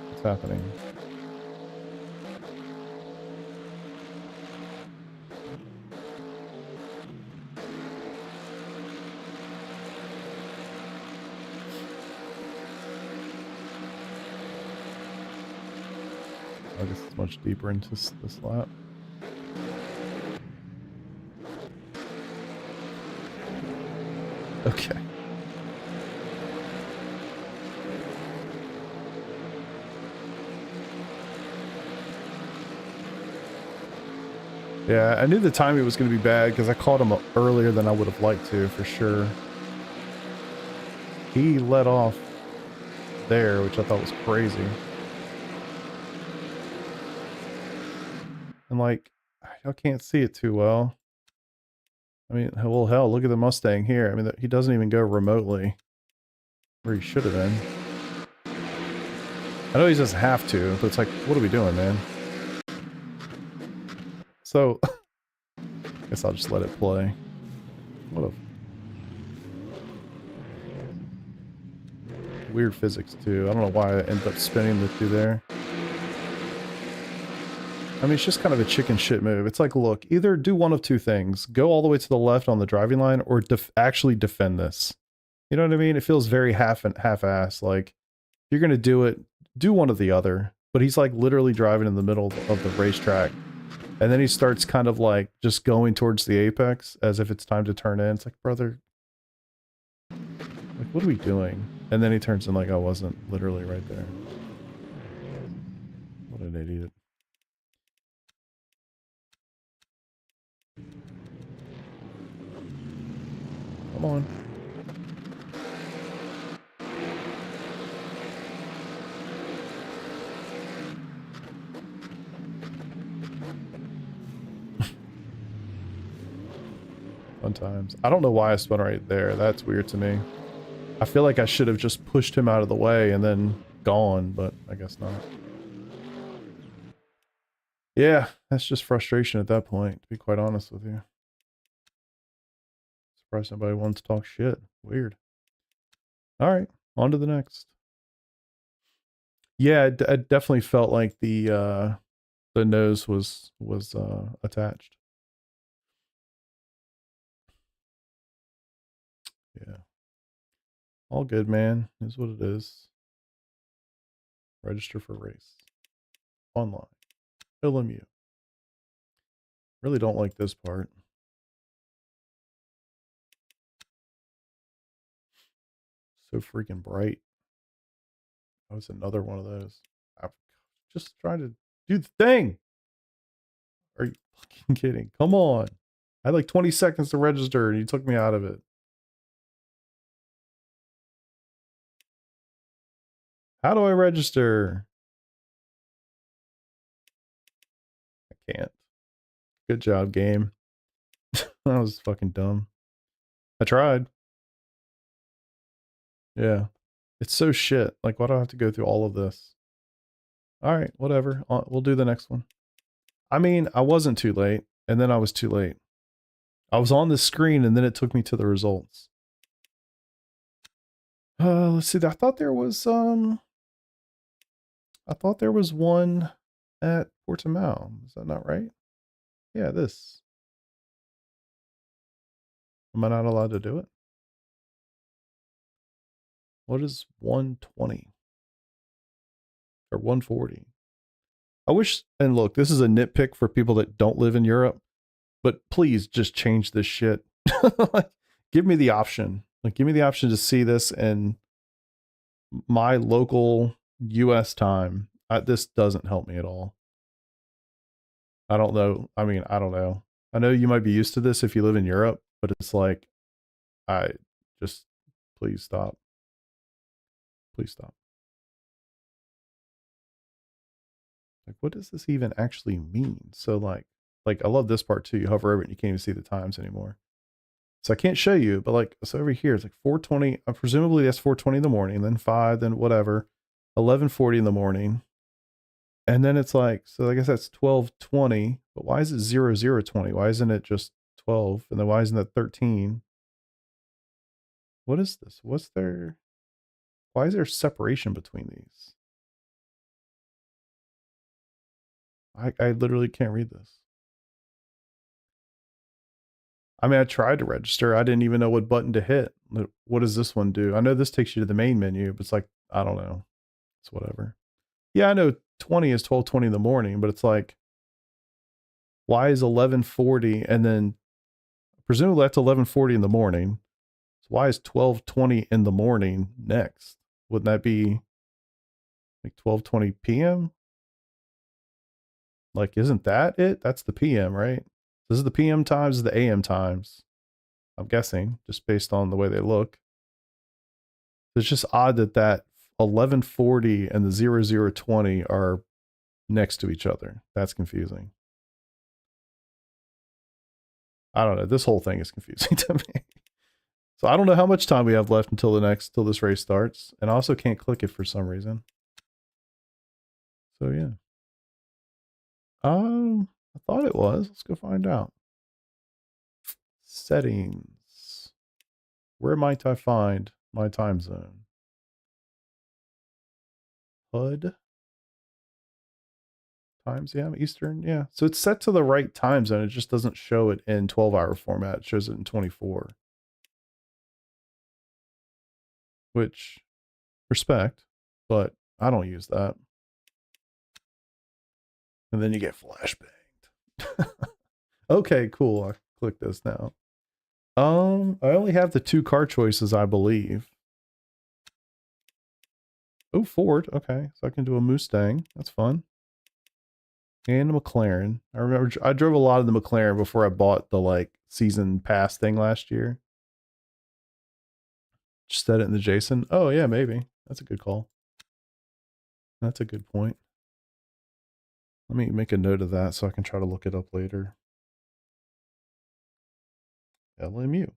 What's happening? I guess it's much deeper into this lap. Okay. Yeah, I knew the timing was going to be bad because I caught him earlier than I would have liked to, for sure. He let off there, which I thought was crazy. And like, I can't see it too well. I mean, well, hell, look at the Mustang here. I mean, he doesn't even go remotely where he should have been. I know he doesn't have to, but it's like, what are we doing, man? So, I guess I'll just let it play. What a weird physics, too. I don't know why I ended up spinning the two there. I mean, it's just kind of a chicken shit move. It's like, look, either do one of two things. Go all the way to the left on the driving line or actually defend this. You know what I mean? It feels very half-ass. Like, if you're going to do it, do one or the other. But he's like literally driving in the middle of the racetrack. And then he starts kind of like just going towards the apex as if it's time to turn in. It's like, brother, like, what are we doing? And then he turns in like I wasn't literally right there. What an idiot. Come on. Fun times. I don't know why I spun right there. That's weird to me. I feel like I should have just pushed him out of the way and then gone, but I guess not. Yeah, that's just frustration at that point, to be quite honest with you. Surprised nobody wants to talk shit. Weird. All right, on to the next. Yeah, it definitely felt like the nose was attached. Yeah. All good, man. Is what it is. Register for race. Online. LMU. Really don't like this part. So freaking bright. That was another one of those. I'm just trying to do the thing. Are you fucking kidding? Come on. I had like 20 seconds to register and you took me out of it. How do I register? I can't. Good job, game. That was fucking dumb. I tried. Yeah. It's so shit. Like, why do I have to go through all of this? All right, whatever. We'll do the next one. I mean, I wasn't too late, and then I was too late. I was on the screen, and then it took me to the results. Let's see. I thought there was one at Portimao. Is that not right? Yeah, this. Am I not allowed to do it? What is 120? Or 140? I wish, and look, this is a nitpick for people that don't live in Europe, but please just change this shit. Like, give me the option. Like, give me the option to see this in my local US time. This doesn't help me at all. I don't know. I mean, I don't know. I know you might be used to this if you live in Europe, but it's like, I just, please stop. Please stop. Like, what does this even actually mean? So like I love this part too. You hover over it and you can't even see the times anymore. So I can't show you, but like, so over here, it's like 4:20. Presumably that's 4:20 in the morning, then 5, then whatever, 11:40 in the morning. And then it's like, so I guess that's 12:20, but why is it 00:20? Why isn't it just 12? And then why isn't it 13? What is this? Why is there separation between these? I literally can't read this. I mean, I tried to register. I didn't even know what button to hit. What does this one do? I know this takes you to the main menu, but it's like, I don't know. It's whatever. Yeah, I know 20 is 12:20 in the morning, but it's like, why is 11:40 and then presumably that's 11:40 in the morning. So why is 12:20 in the morning next? Wouldn't that be like 12:20 p.m.? Like, isn't that it? That's the p.m., right? This is the p.m. times, is the a.m. times. I'm guessing, just based on the way they look. It's just odd that 11:40 and the 00:20 are next to each other. That's confusing. I don't know. This whole thing is confusing to me. So I don't know how much time we have left until this race starts. And I also can't click it for some reason. So yeah. I thought it was. Let's go find out. Settings. Where might I find my time zone? HUD. Times, yeah, Eastern, yeah. So it's set to the right time zone. It just doesn't show it in 12-hour format. It shows it in 24. Which, respect, but I don't use that. And then you get flashbanged. Okay, cool. I click this now. I only have the 2 car choices, I believe. Oh, Ford. Okay, so I can do a Mustang. That's fun. And a McLaren. I remember I drove a lot of the McLaren before I bought the like season pass thing last year. set it in the JSON. Oh yeah, maybe. That's a good call. That's a good point. Let me make a note of that so I can try to look it up later. LMU.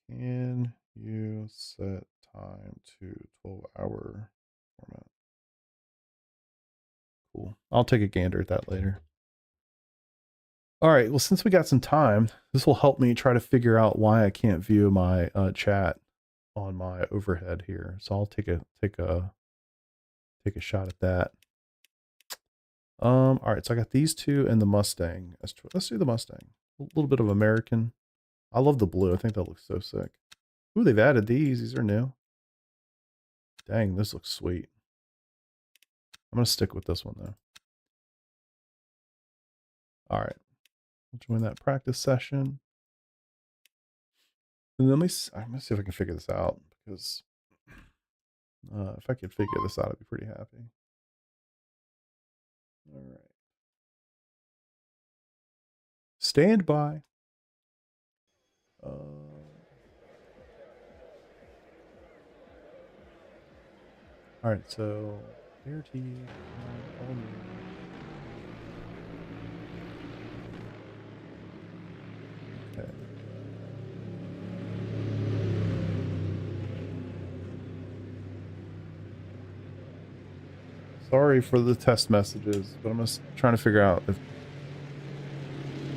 Can you set time to 12-hour format? Cool. I'll take a gander at that later. All right. Well, since we got some time, this will help me try to figure out why I can't view my chat on my overhead here. So I'll take a shot at that. All right. So I got these two and the Mustang. Let's do the Mustang. A little bit of American. I love the blue. I think that looks so sick. Ooh, they've added these. These are new. Dang, this looks sweet. I'm gonna stick with this one though. All right. We'll join that practice session. And let me see if I can figure this out, because if I could figure this out, I'd be pretty happy. All right. Stand by. All right, so ART, all new. Okay. Sorry for the test messages, but I'm just trying to figure out if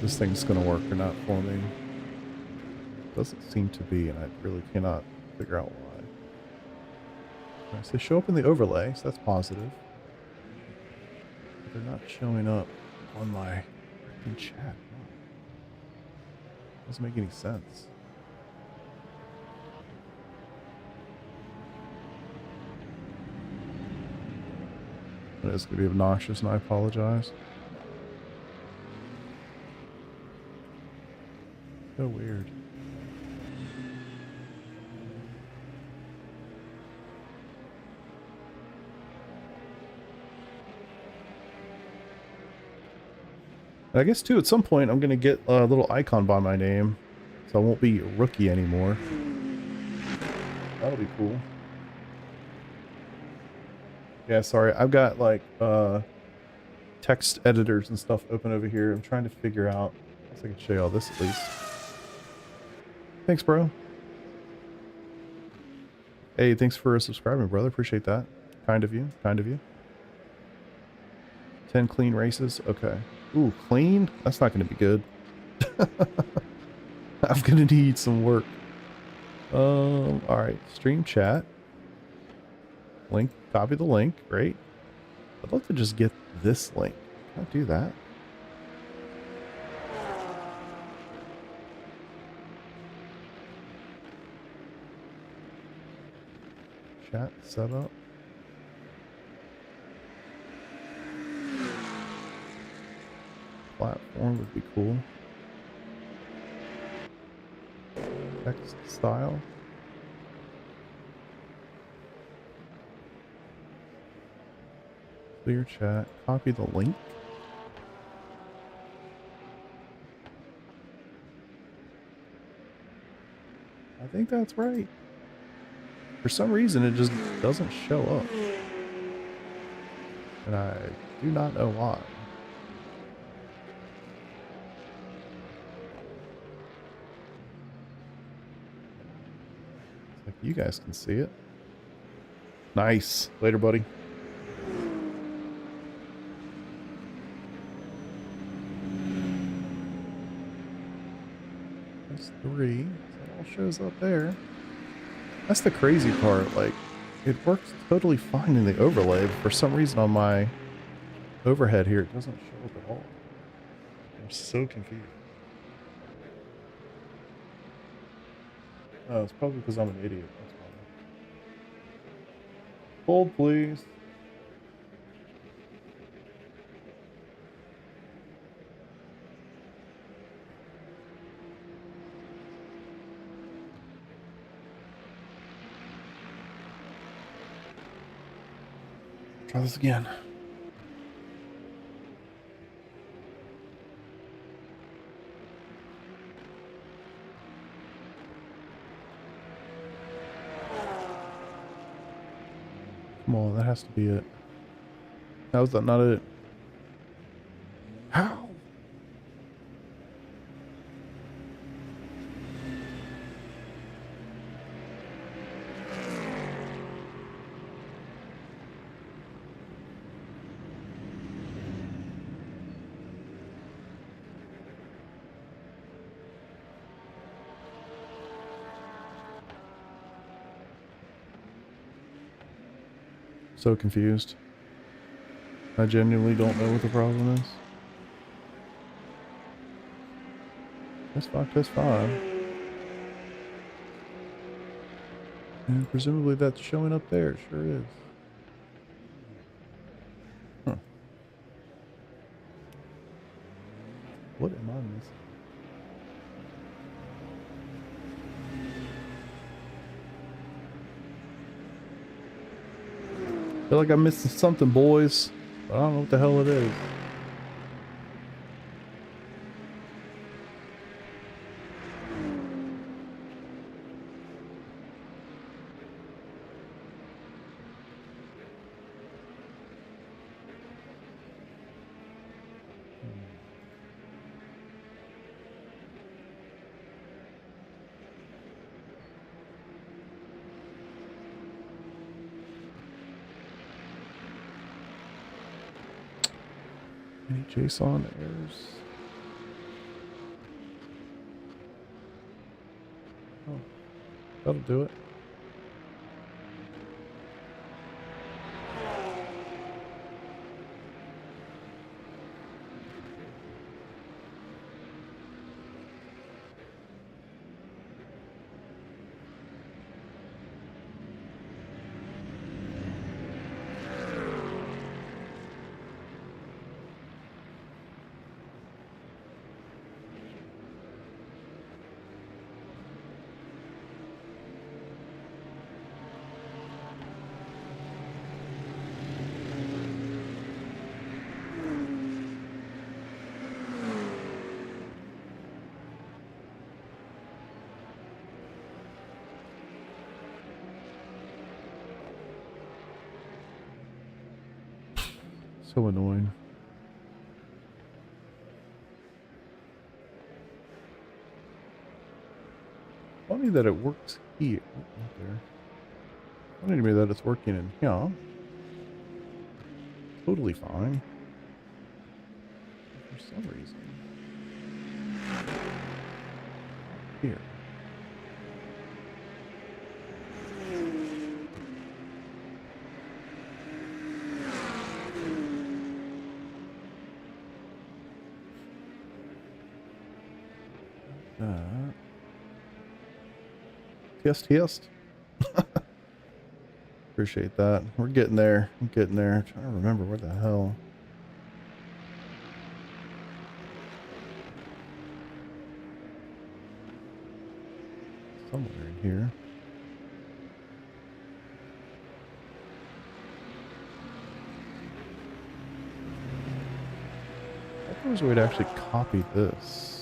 this thing's going to work or not for me. It doesn't seem to be, and I really cannot figure out why. All right, so they show up in the overlay, so that's positive. But they're not showing up on my freaking chat. Doesn't make any sense. It is going to be obnoxious, and I apologize. So weird. I guess too, at some point I'm going to get a little icon by my name, so I won't be a rookie anymore. That'll be cool. Yeah, sorry, I've got like text editors and stuff open over here. I'm trying to figure out. I guess I can show you all this at least. Thanks, bro. Hey, thanks for subscribing, brother. Appreciate that. Kind of you. Kind of you. 10 clean races. Okay. Ooh, clean? That's not going to be good. I'm going to need some work. All right. Stream chat. Link. Copy the link. Great. I'd love to just get this link. Can I do that? Chat setup. Platform would be cool. Text style. Clear chat. Copy the link. I think that's right. For some reason, it just doesn't show up. And I do not know why. It's like you guys can see it. Nice. Later, buddy. That's 3. So it all shows up there. That's the crazy part. Like, it works totally fine in the overlay, but for some reason on my overhead here, it doesn't show up at all. I'm so confused. Oh, it's probably because I'm an idiot. That's why. Hold, please. Try this again. Come on, that has to be it. How is that not it? How? So confused. I genuinely don't know what the problem is. Test 5. And presumably that's showing up there. It sure is. Huh. What am I missing? I feel like I'm missing something, boys. But I don't know what the hell it is. Any JSON errors? Oh, that'll do it. So annoying. Funny that it works here. Oh, not there. Funny to me that it's working in here. Totally fine. For some reason. Here. Test. Appreciate that. We're getting there. I'm getting there. I'm trying to remember where the hell. Somewhere in here. I thought there was a way to actually copy this.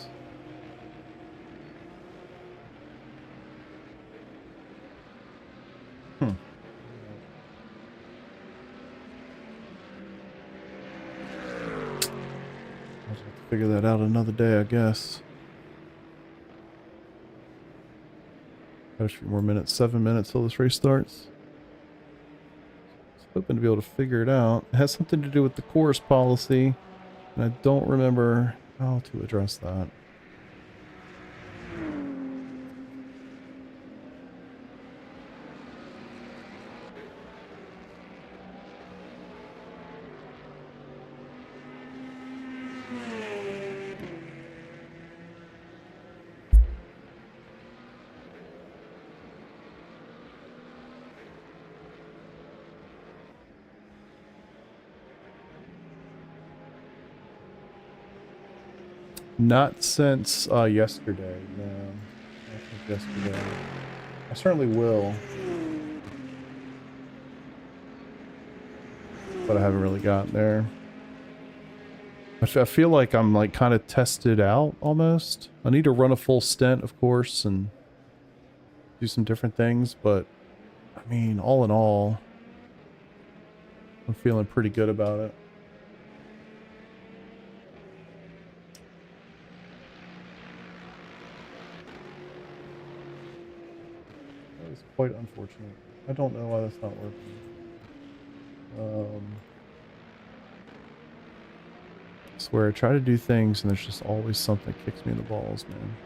Figure that out another day, I guess. Got a few more minutes, 7 minutes till this race starts. I was hoping to be able to figure it out. It has something to do with the course policy, and I don't remember how to address that. Not since yesterday, no. Not since yesterday. I certainly will. But I haven't really gotten there. I feel like I'm like kind of tested out almost. I need to run a full stint, of course, and do some different things, but I mean, all in all, I'm feeling pretty good about it. That is quite unfortunate. I don't know why that's not working. I swear, I try to do things and there's just always something that kicks me in the balls, man.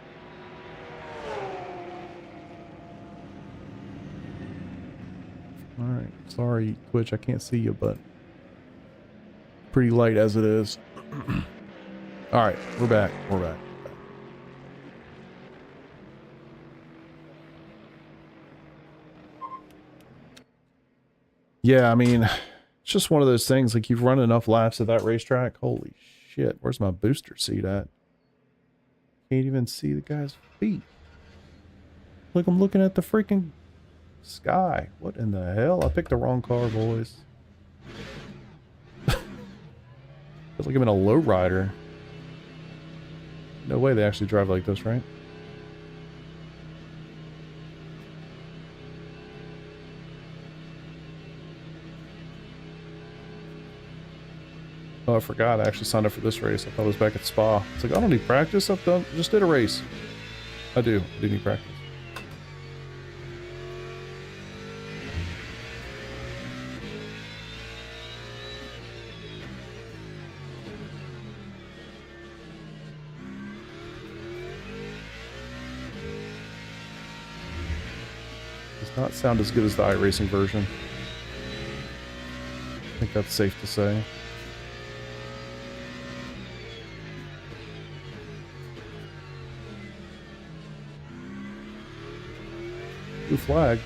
Alright, sorry, Twitch, I can't see you, but pretty light as it is. Alright, we're back. We're back. Yeah, I mean, it's just one of those things, like you've run enough laps at that racetrack. Holy shit, where's my booster seat at? Can't even see the guy's feet. Look, I'm looking at the freaking sky. What in the hell? I picked the wrong car, boys. Feels like I'm in a lowrider. No way they actually drive like this, right? Oh, I forgot. I actually signed up for this race. I thought it was back at Spa. It's like, I don't need practice. I've done, just did a race. I do. I do need practice. Does not sound as good as the iRacing version. I think that's safe to say. Blue flag.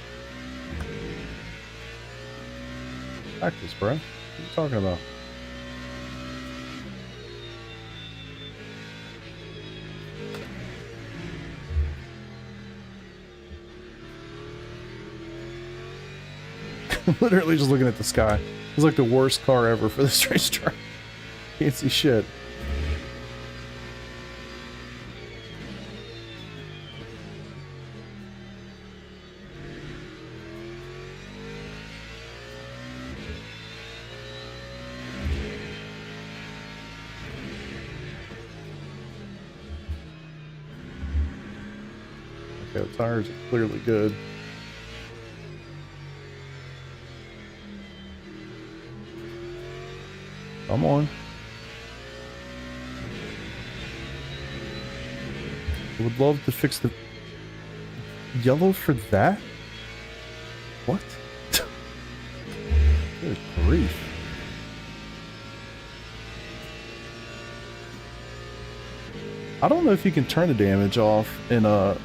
Practice, bro. What are you talking about? I'm literally just looking at the sky. It's like the worst car ever for this racetrack. Can't see shit. Okay, the tires are clearly good. Come on. I would love to fix the yellow for that? What? Good grief. I don't know if you can turn the damage off in a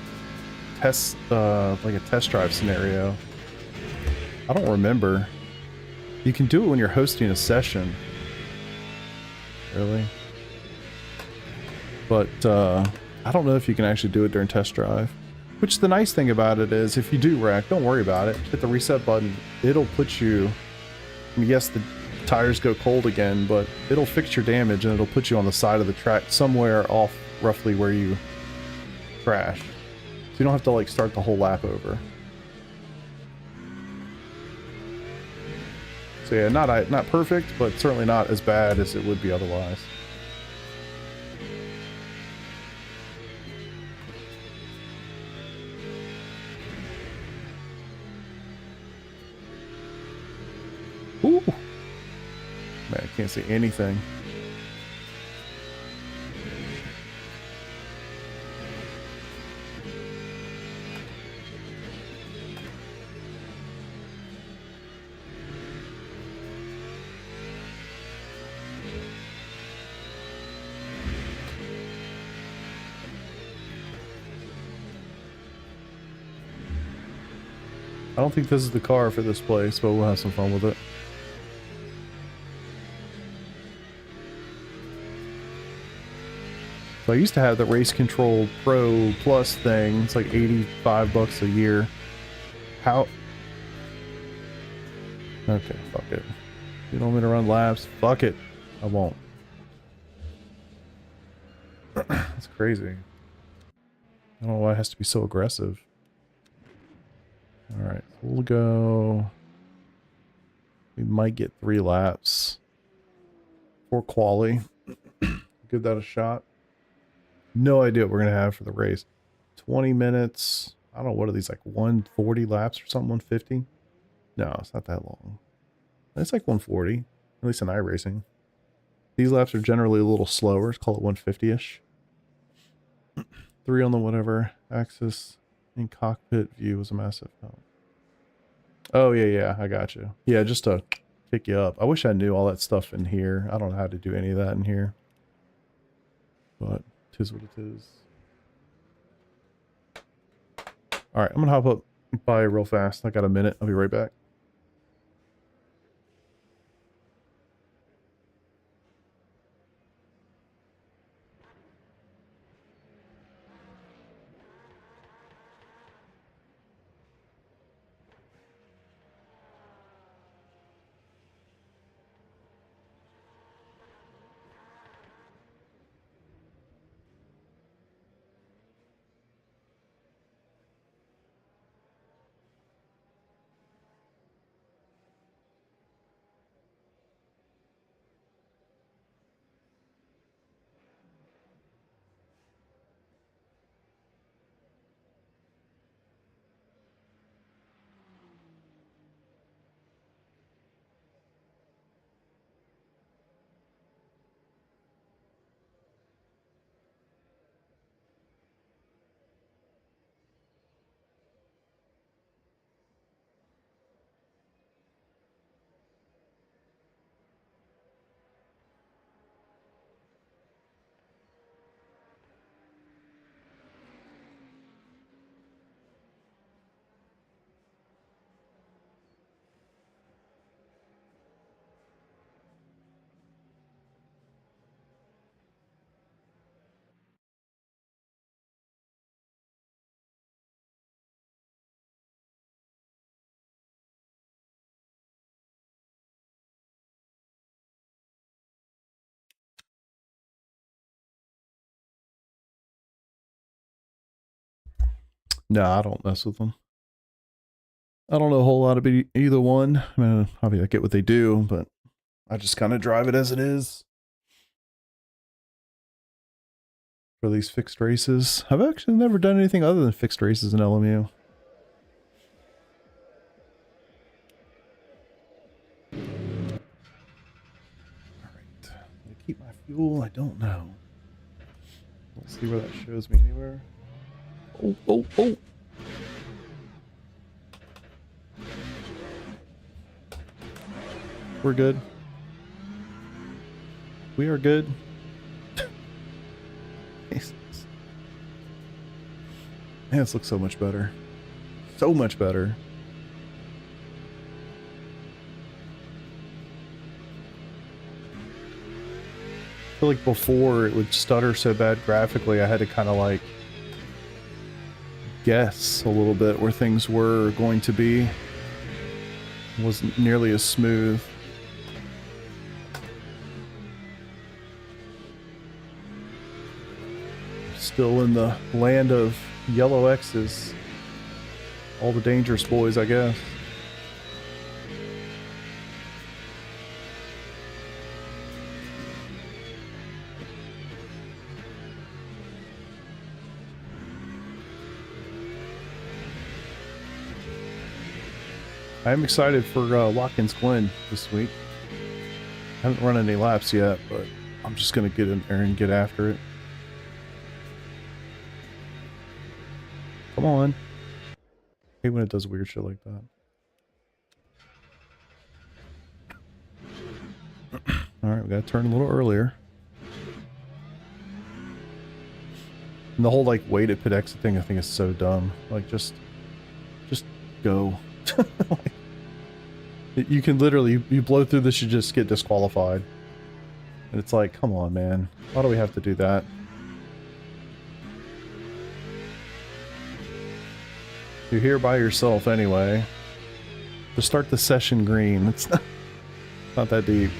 test, like a test drive scenario. I don't remember. You can do it when you're hosting a session. Really? But, I don't know if you can actually do it during test drive. Which the nice thing about it is, if you do wreck, don't worry about it. Hit the reset button. It'll put you... I mean, yes, the tires go cold again, but it'll fix your damage and it'll put you on the side of the track somewhere off roughly where you crashed. So you don't have to, like, start the whole lap over. So yeah, not perfect, but certainly not as bad as it would be otherwise. Ooh! Man, I can't see anything. I don't think this is the car for this place, but we'll have some fun with it. So I used to have the Race Control Pro Plus thing. It's like 85 bucks a year. How? Okay, fuck it. You don't want me to run laps? Fuck it. I won't. That's crazy. I don't know why it has to be so aggressive. Alright, we'll go... We might get 3 laps for quali. Give that a shot. No idea what we're going to have for the race. 20 minutes. I don't know, what are these, like 140 laps or something, 150? No, it's not that long. It's like 140, at least in iRacing. These laps are generally a little slower. Let's call it 150-ish. 3 on the whatever axis in cockpit view was a massive help. Oh, yeah, I got you. Yeah, just to pick you up. I wish I knew all that stuff in here. I don't know how to do any of that in here. But it is what it is. Alright, I'm gonna hop up by real fast. I got a minute. I'll be right back. No, I don't mess with them. I don't know a whole lot about either one. I mean, obviously I get what they do, but I just kind of drive it as it is. For these fixed races. I've actually never done anything other than fixed races in LMU. Alright. Will I keep my fuel? I don't know. Let's see where that shows me anywhere. Oh. We're good. We are good. Man, this looks so much better. So much better. I feel like before it would stutter so bad graphically, I had to kind of like guess a little bit where things were going to be. It wasn't nearly as smooth. Still in the land of yellow X's. All the dangerous boys, I guess. I am excited for Watkins Glen this week. I haven't run any laps yet, but I'm just going to get in there and get after it. Come on. I hate when it does weird shit like that. Alright, we gotta turn a little earlier. And the whole like wait at pit exit thing I think is so dumb. Like just go. Like, you can literally, you blow through this, you just get disqualified. And it's like, come on, man. Why do we have to do that? You're here by yourself anyway. Just start the session green. It's not that deep.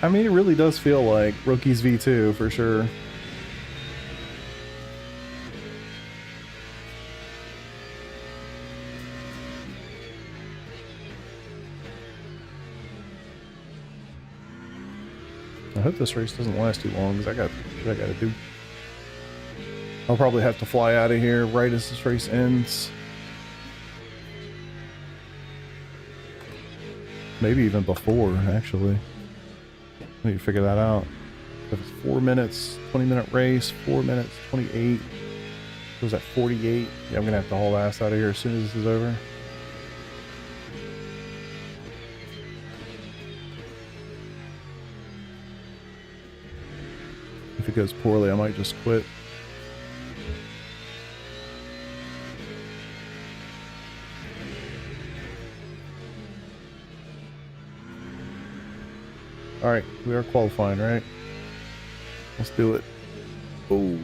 I mean, it really does feel like Rookies V2 for sure. I hope this race doesn't last too long because I got shit I gotta do. I'll probably have to fly out of here right as this race ends. Maybe even before, actually. I need to figure that out. If it's 4 minutes, 20-minute race, 4 minutes, 28. Was that 48? Yeah, I'm gonna have to haul ass out of here as soon as this is over. If it goes poorly, I might just quit. All right, we are qualifying, right? Let's do it. Oh.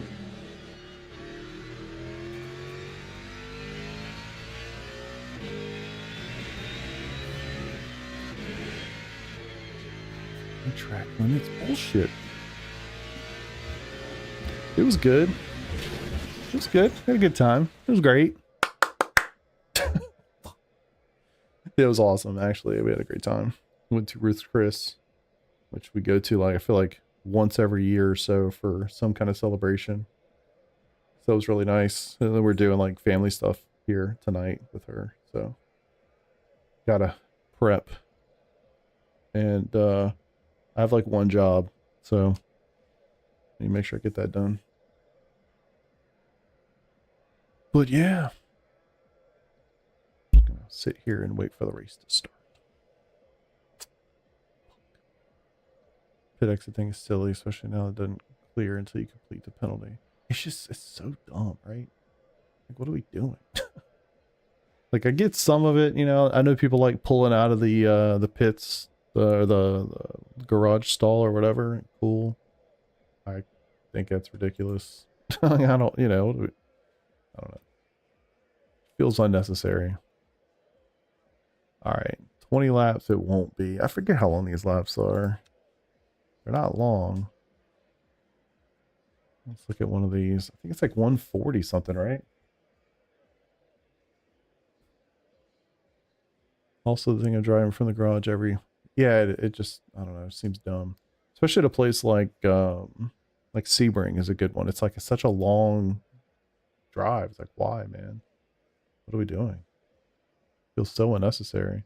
Track limits bullshit. It was good. It was good. Had a good time. It was great. It was awesome, actually. We had a great time. Went to Ruth's Chris, which we go to, like, I feel like once every year or so for some kind of celebration. So it was really nice. And then we're doing like family stuff here tonight with her. So gotta prep. And I have like one job, so I need to make sure I get that done. But yeah, just gonna sit here and wait for the race to start. Pit exit thing is silly, especially now it doesn't clear until you complete the penalty. It's so dumb, right? Like, what are we doing? Like, I get some of it, you know. I know people like pulling out of the pits, the garage stall or whatever. Cool. I think that's ridiculous. I don't, you know, I don't know. Feels unnecessary. All right, 20 laps it won't be. I forget how long these laps are. They're not long. Let's look at one of these. I think it's like 140 something, right? Also, the thing of driving from the garage every... Yeah, it just, I don't know, it seems dumb. Especially at a place like Sebring is a good one. It's like such a long drive. It's like, why, man? What are we doing? Feels so unnecessary.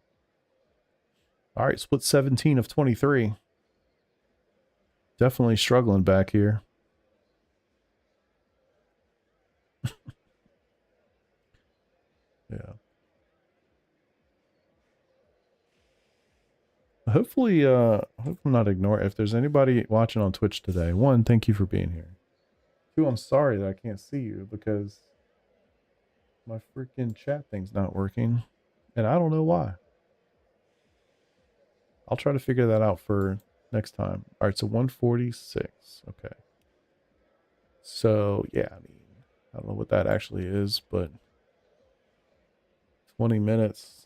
All right, split 17 of 23. Definitely struggling back here. Yeah. Hopefully, I hope I'm not ignoring. If there's anybody watching on Twitch today, one, thank you for being here. Two, I'm sorry that I can't see you because my freaking chat thing's not working, and I don't know why. I'll try to figure that out for next time. All right, so 146. Okay. So yeah, I mean, I don't know what that actually is, but 20 minutes.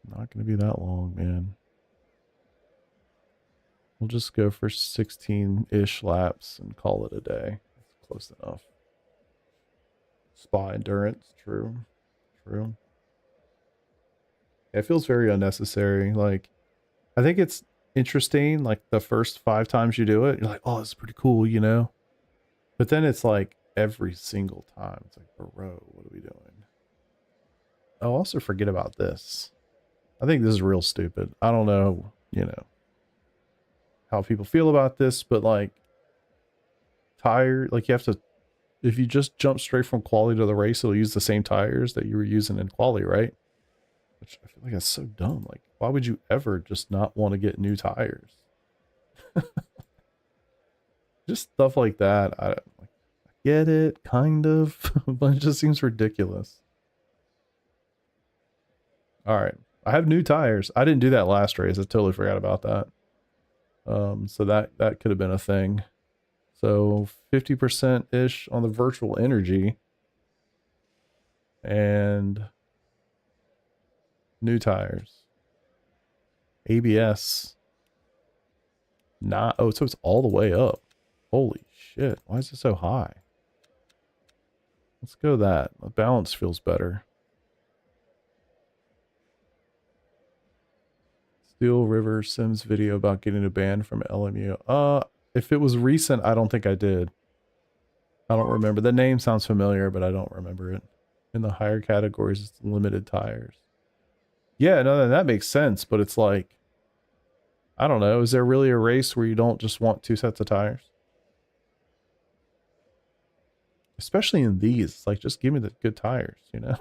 Not going to be that long, man. We'll just go for 16-ish laps and call it a day. That's close enough. Spa endurance, true. True. Yeah, it feels very unnecessary. Like, I think it's interesting, like the first 5 times you do it, you're like, oh, this is pretty cool, you know? But then it's like every single time. It's like, bro, what are we doing? Oh, also forget about this. I think this is real stupid. I don't know, you know, how people feel about this, but like tire, like you have to, if you just jump straight from quality to the race, it'll use the same tires that you were using in quality, right? Which I feel like that's so dumb. Like, why would you ever just not want to get new tires? Just stuff like that. I get it, kind of, but it just seems ridiculous. All right, I have new tires. I didn't do that last race. I totally forgot about that. So that could have been a thing. So 50% ish on the virtual energy and new tires. ABS. Not, oh, so it's all the way up. Holy shit. Why is it so high? Let's go that. The balance feels better. Steel River Sims video about getting a ban from LMU. If it was recent, I don't think I did. I don't remember. The name sounds familiar, but I don't remember it. In the higher categories, it's limited tires. Yeah, no, that makes sense, but it's like, I don't know. Is there really a race where you don't just want 2 sets of tires? Especially in these, it's like, just give me the good tires, you know?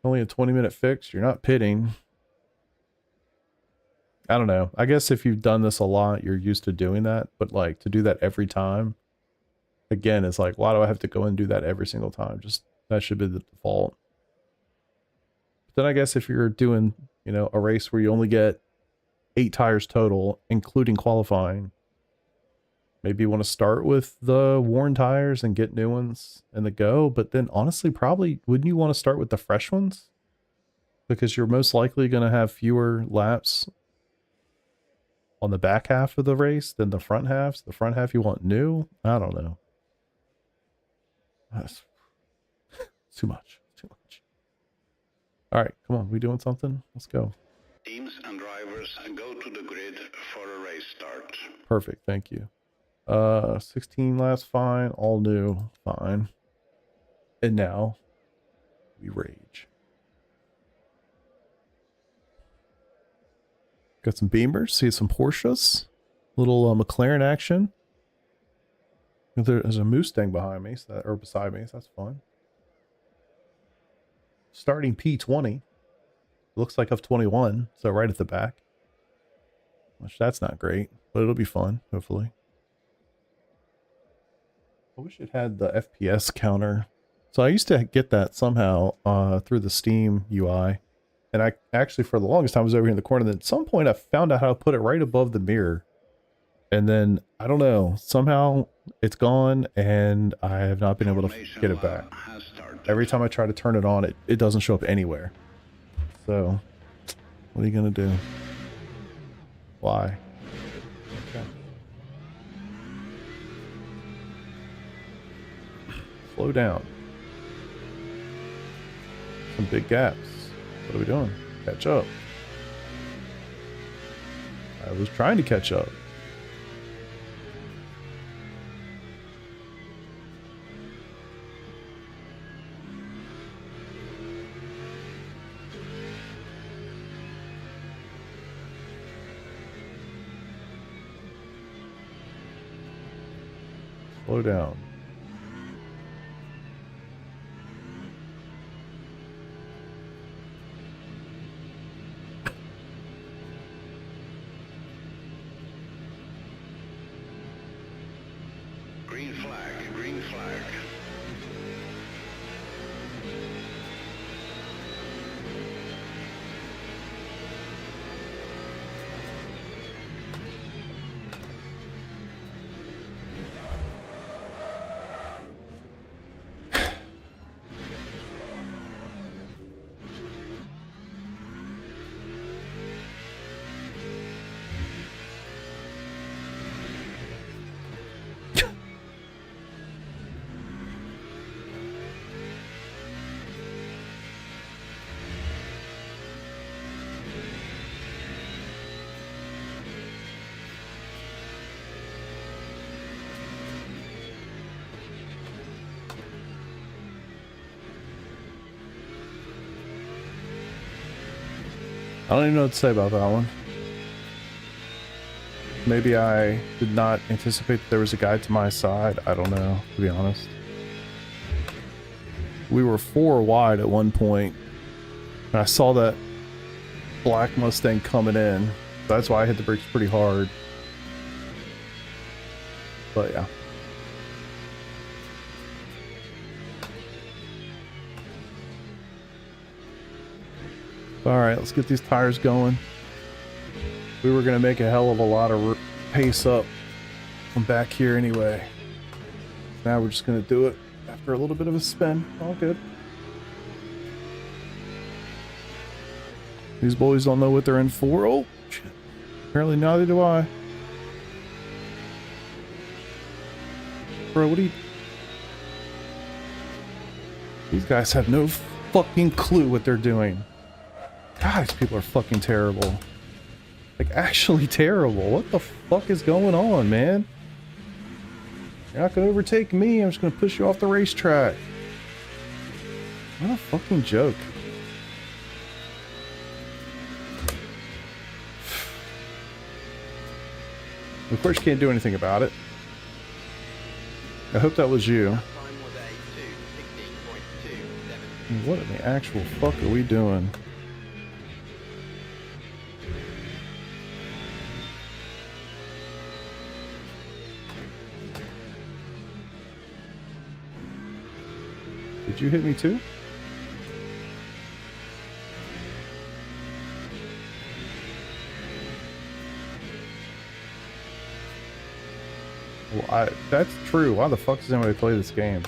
Only a 20-minute fix. You're not pitting. I don't know. I guess if you've done this a lot, you're used to doing that. But like to do that every time, again, it's like, why do I have to go and do that every single time? Just that should be the default. But then I guess if you're doing, you know, a race where you only get 8 tires total, including qualifying, maybe you want to start with the worn tires and get new ones and the go. But then honestly, probably wouldn't you want to start with the fresh ones? Because you're most likely going to have fewer laps on the back half of the race than the front half. So the front half you want new? I don't know. That's too much. Too much. All right, come on. We doing something? Let's go. Teams and drivers go to the grid for a race start. Perfect. Thank you. 16 laps, fine. All new, fine. And now we rage. Got some Beamers, see some Porsches, little McLaren action. There's a Mustang behind me, so that, or beside me, so that's fun. Starting P20, looks like F21, so right at the back. Which that's not great, but it'll be fun, hopefully. I wish it had the FPS counter. So I used to get that somehow through the Steam UI. And I actually, for the longest time, was over here in the corner. And then at some point, I found out how to put it right above the mirror. And then, I don't know, somehow it's gone, and I have not been able to get it back. Every time I try to turn it on, it doesn't show up anywhere. So, what are you going to do? Why? Okay. Slow down. Some big gaps. What are we doing? Catch up. I was trying to catch up. Slow down. Green flag, green flag. I don't even know what to say about that one. Maybe I did not anticipate that there was a guy to my side. I don't know, to be honest. We were 4 wide at one point, and I saw that black Mustang coming in. That's why I hit the brakes pretty hard. But yeah. Alright, let's get these tires going. We were going to make a hell of a lot of pace up from back here anyway. Now we're just going to do it after a little bit of a spin. All good. These boys don't know what they're in for. Oh, shit. Apparently neither do I. Bro, what do you... These guys have no fucking clue what they're doing. God, these people are fucking terrible. Like, actually terrible. What the fuck is going on, man? You're not gonna overtake me. I'm just gonna push you off the racetrack. What a fucking joke. Of course you can't do anything about it. I hope that was you. Time was a 2:16.277. What in the actual fuck are we doing? Did you hit me too? Well, that's true. Why the fuck does anybody play this game?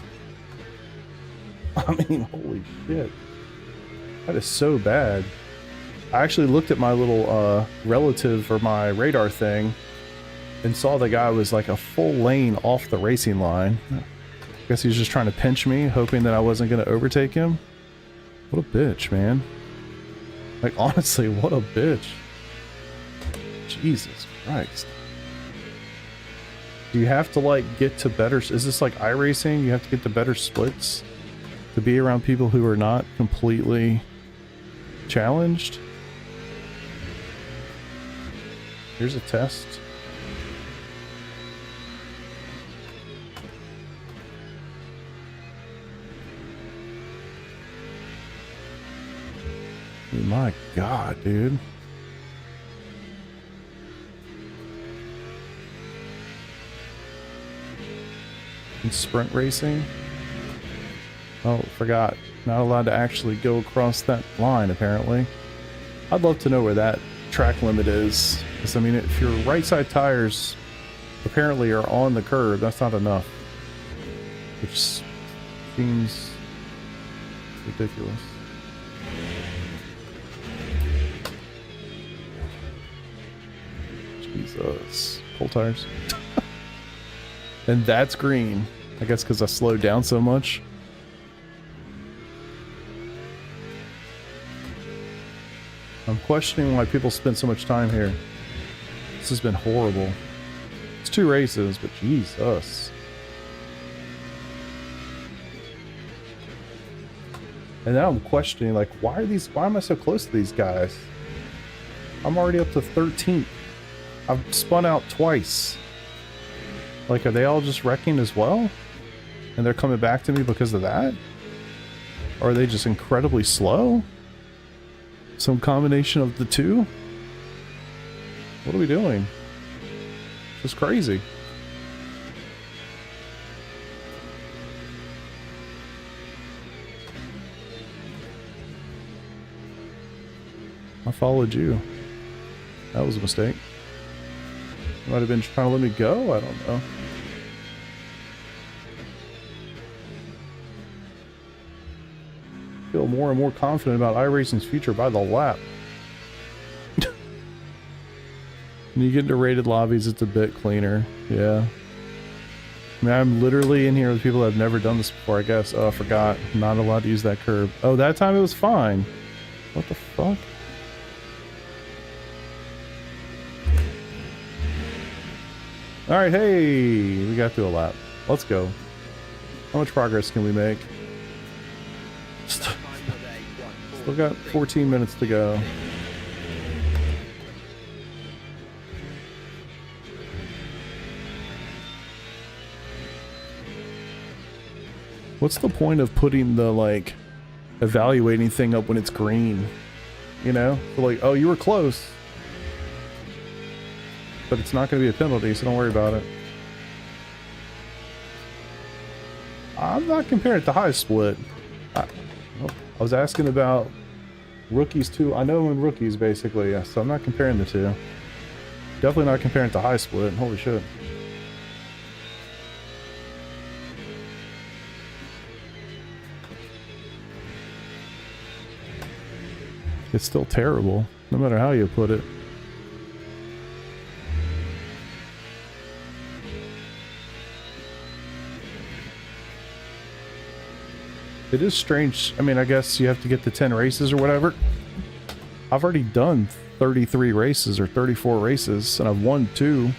I mean, holy shit. That is so bad. I actually looked at my little relative or my radar thing and saw the guy was like a full lane off the racing line. I guess he was just trying to pinch me, hoping that I wasn't going to overtake him. What a bitch, man. Like, honestly, what a bitch. Jesus Christ. Do you have to, like, get to better... Is this like iRacing? You have to get to better splits to be around people who are not completely challenged? Here's a test. My God, dude. In sprint racing? Oh, forgot. Not allowed to actually go across that line, apparently. I'd love to know where that track limit is. Because, I mean, if your right side tires apparently are on the curb, that's not enough. Which seems ridiculous. Jesus. Pull tires. And that's green. I guess because I slowed down so much. I'm questioning why people spend so much time here. This has been horrible. It's 2 races, but Jesus. And now I'm questioning, like, why am I so close to these guys? I'm already up to 13th. I've spun out twice. Like, are they all just wrecking as well? And they're coming back to me because of that? Or are they just incredibly slow? Some combination of the two? What are we doing? It's crazy. I followed you. That was a mistake. You might have been trying to let me go? I don't know. I feel more and more confident about iRacing's future by the lap. When you get into rated lobbies, it's a bit cleaner. Yeah. I mean, I'm literally in here with people that have never done this before, I guess. Oh, I forgot. I'm not allowed to use that curb. Oh, that time it was fine. What the fuck? Alright, hey! We got through a lap. Let's go. How much progress can we make? Still got 14 minutes to go. What's the point of putting the, like, evaluating thing up when it's green? You know? So like, oh, you were close. But it's not going to be a penalty, so don't worry about it. I'm not comparing it to high split. I was asking about rookies too. I know in rookies, basically, yeah, so I'm not comparing the two. Definitely not comparing it to high split. Holy shit. It's still terrible, no matter how you put it. It is strange. I mean, I guess you have to get to 10 races or whatever. I've already done 33 races or 34 races, and I've won 2.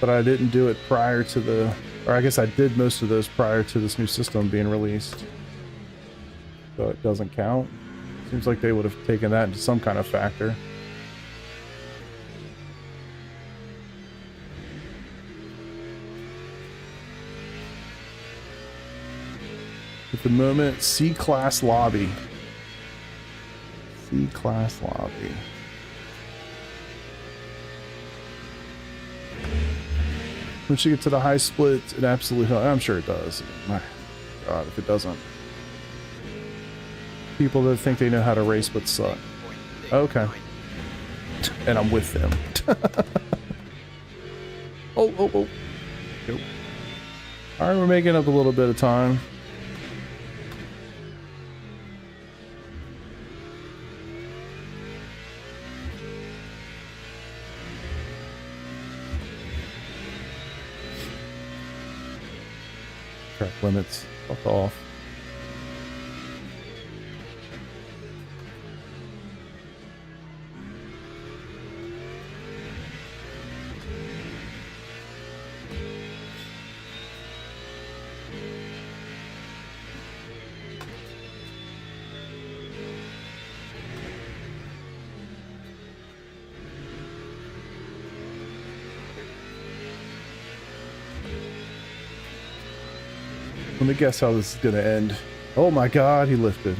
But I didn't do it prior to the... Or I guess I did most of those prior to this new system being released. So it doesn't count. Seems like they would have taken that into some kind of factor. At the moment, C-Class Lobby. C-Class Lobby. Once you get to the high split, it absolutely... I'm sure it does. My God, if it doesn't. People that think they know how to race but suck. Okay. And I'm with them. Oh. Nope. Alright, we're making up a little bit of time. Track limits. Fuck off. Let me guess how this is gonna end. Oh my God, he lifted.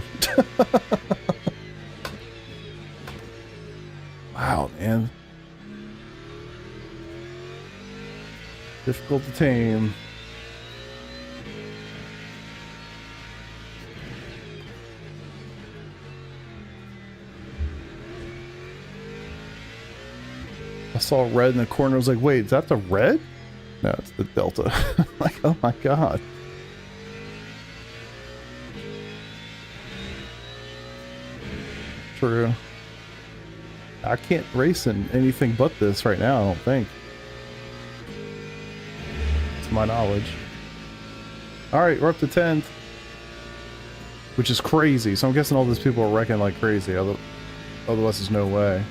Wow, man. Difficult to tame. I saw red in the corner. I was like, wait, is that the red? No, it's the Delta. Like, oh my God. True. I can't race in anything but this right now, I don't think. To my knowledge. Alright, we're up to 10th. Which is crazy. So I'm guessing all these people are wrecking like crazy. Otherwise, there's no way.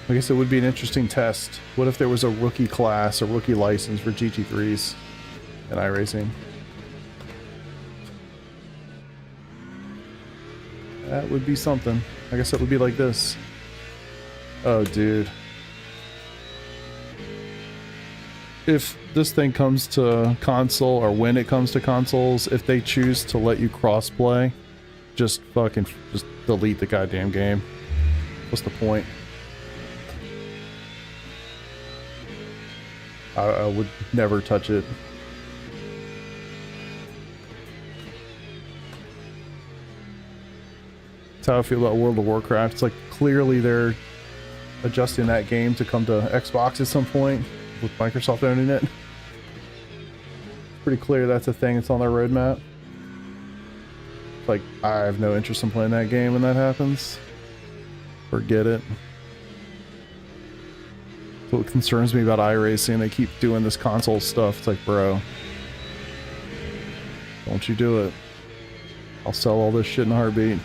I guess it would be an interesting test. What if there was a rookie class, a rookie license for GT3s in iRacing? That would be something. I guess it would be like this. Oh, dude. If this thing comes to console, or when it comes to consoles, if they choose to let you crossplay, just fucking just delete the goddamn game. What's the point? I would never touch it. That's how I feel about World of Warcraft. It's like clearly they're adjusting that game to come to Xbox at some point with Microsoft owning it. Pretty clear that's a thing that's on their roadmap. Like, I have no interest in playing that game when that happens. Forget it. What concerns me about iRacing, they keep doing this console stuff. It's like, bro, don't you do it. I'll sell all this shit in a heartbeat.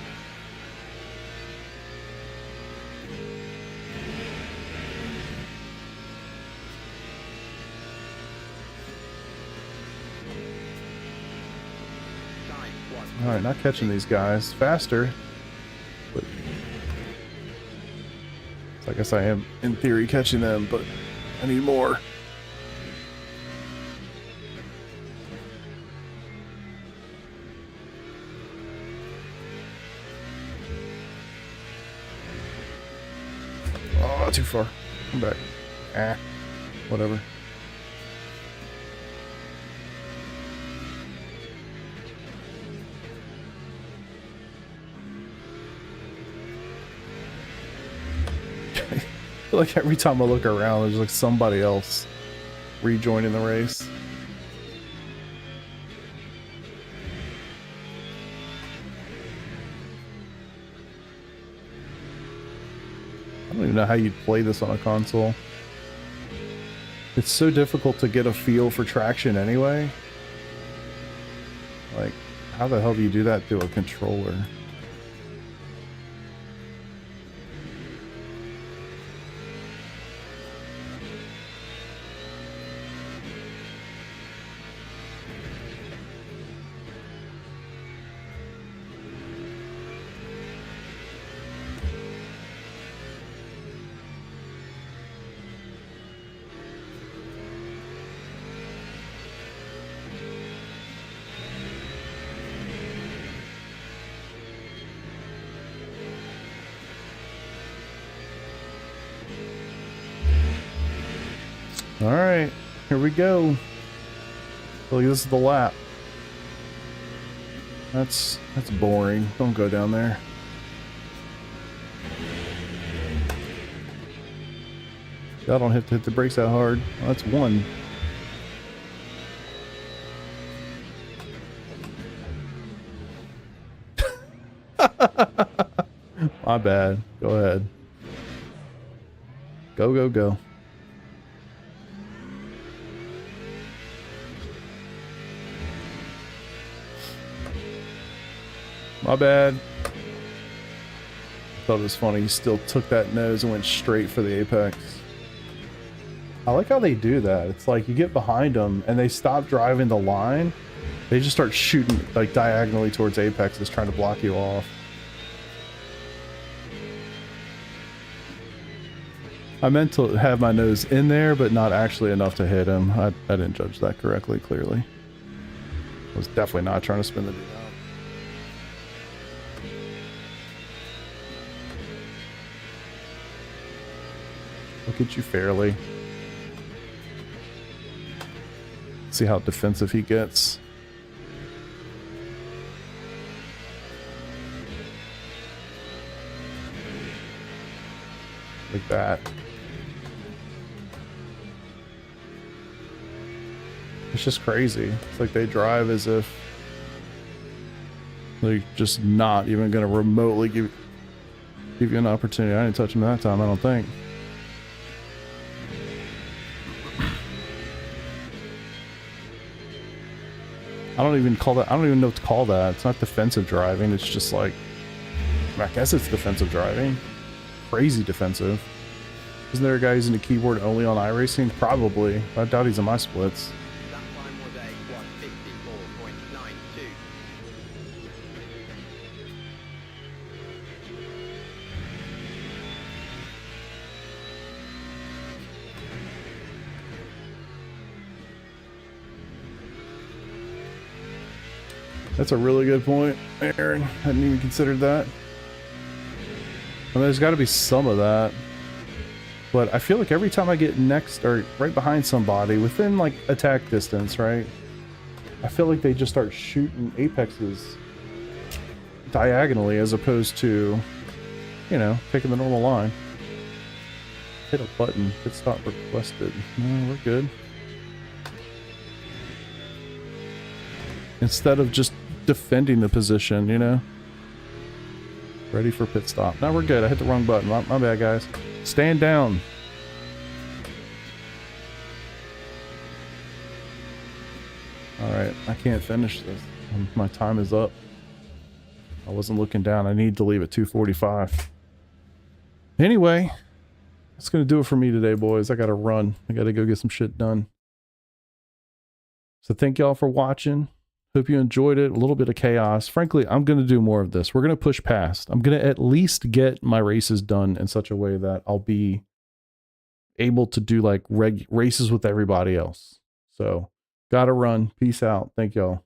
Alright, not catching these guys. Faster. But I guess I am, in theory, catching them, but I need more. Oh, too far. Come back. Ah, whatever. feel like every time I look around, there's like somebody else rejoining the race. I don't even know how you'd play this on a console. It's so difficult to get a feel for traction anyway. Like, how the hell do you do that to a controller? All right, here we go. Look, this is the lap. That's boring. Don't go down there. I don't have to hit the brakes that hard. Oh, that's one. My bad. Go ahead. Go, go, go. My bad. Thought it was funny. He still took that nose and went straight for the apex. I like how they do that. It's like you get behind them and they stop driving the line. They just start shooting like diagonally towards apexes, trying to block you off. I meant to have my nose in there, but not actually enough to hit him. I didn't judge that correctly, clearly. I was definitely not trying to spin the dude out. Look at you fairly. See how defensive he gets. Like that. It's just crazy. It's like they drive as if they're just not even going to remotely give you an opportunity. I didn't touch him that time, I don't think. I don't even call that, I don't even know what to call that. It's not defensive driving, it's just like, I guess it's defensive driving. Crazy defensive. Isn't there a guy using a keyboard only on iRacing? Probably. I doubt he's in my splits. That time was a 154.92. That's a really good point, Aaron. I hadn't even considered that. I mean, there's got to be some of that. But I feel like every time I get next or right behind somebody within like attack distance, right? I feel like they just start shooting apexes diagonally as opposed to, you know, taking the normal line. Hit a button. Pit stop requested. No, we're good. Instead of just defending the position, you know? Ready for pit stop. Now we're good. I hit the wrong button. My bad, guys. Stand down. Alright, I can't finish this. My time is up. I wasn't looking down. I need to leave at 2:45. Anyway, that's going to do it for me today, boys. I got to run. I got to go get some shit done. So thank y'all for watching. Hope you enjoyed it. A little bit of chaos. Frankly, I'm going to do more of this. We're going to push past. I'm going to at least get my races done in such a way that I'll be able to do like races with everybody else. So, gotta run. Peace out. Thank y'all.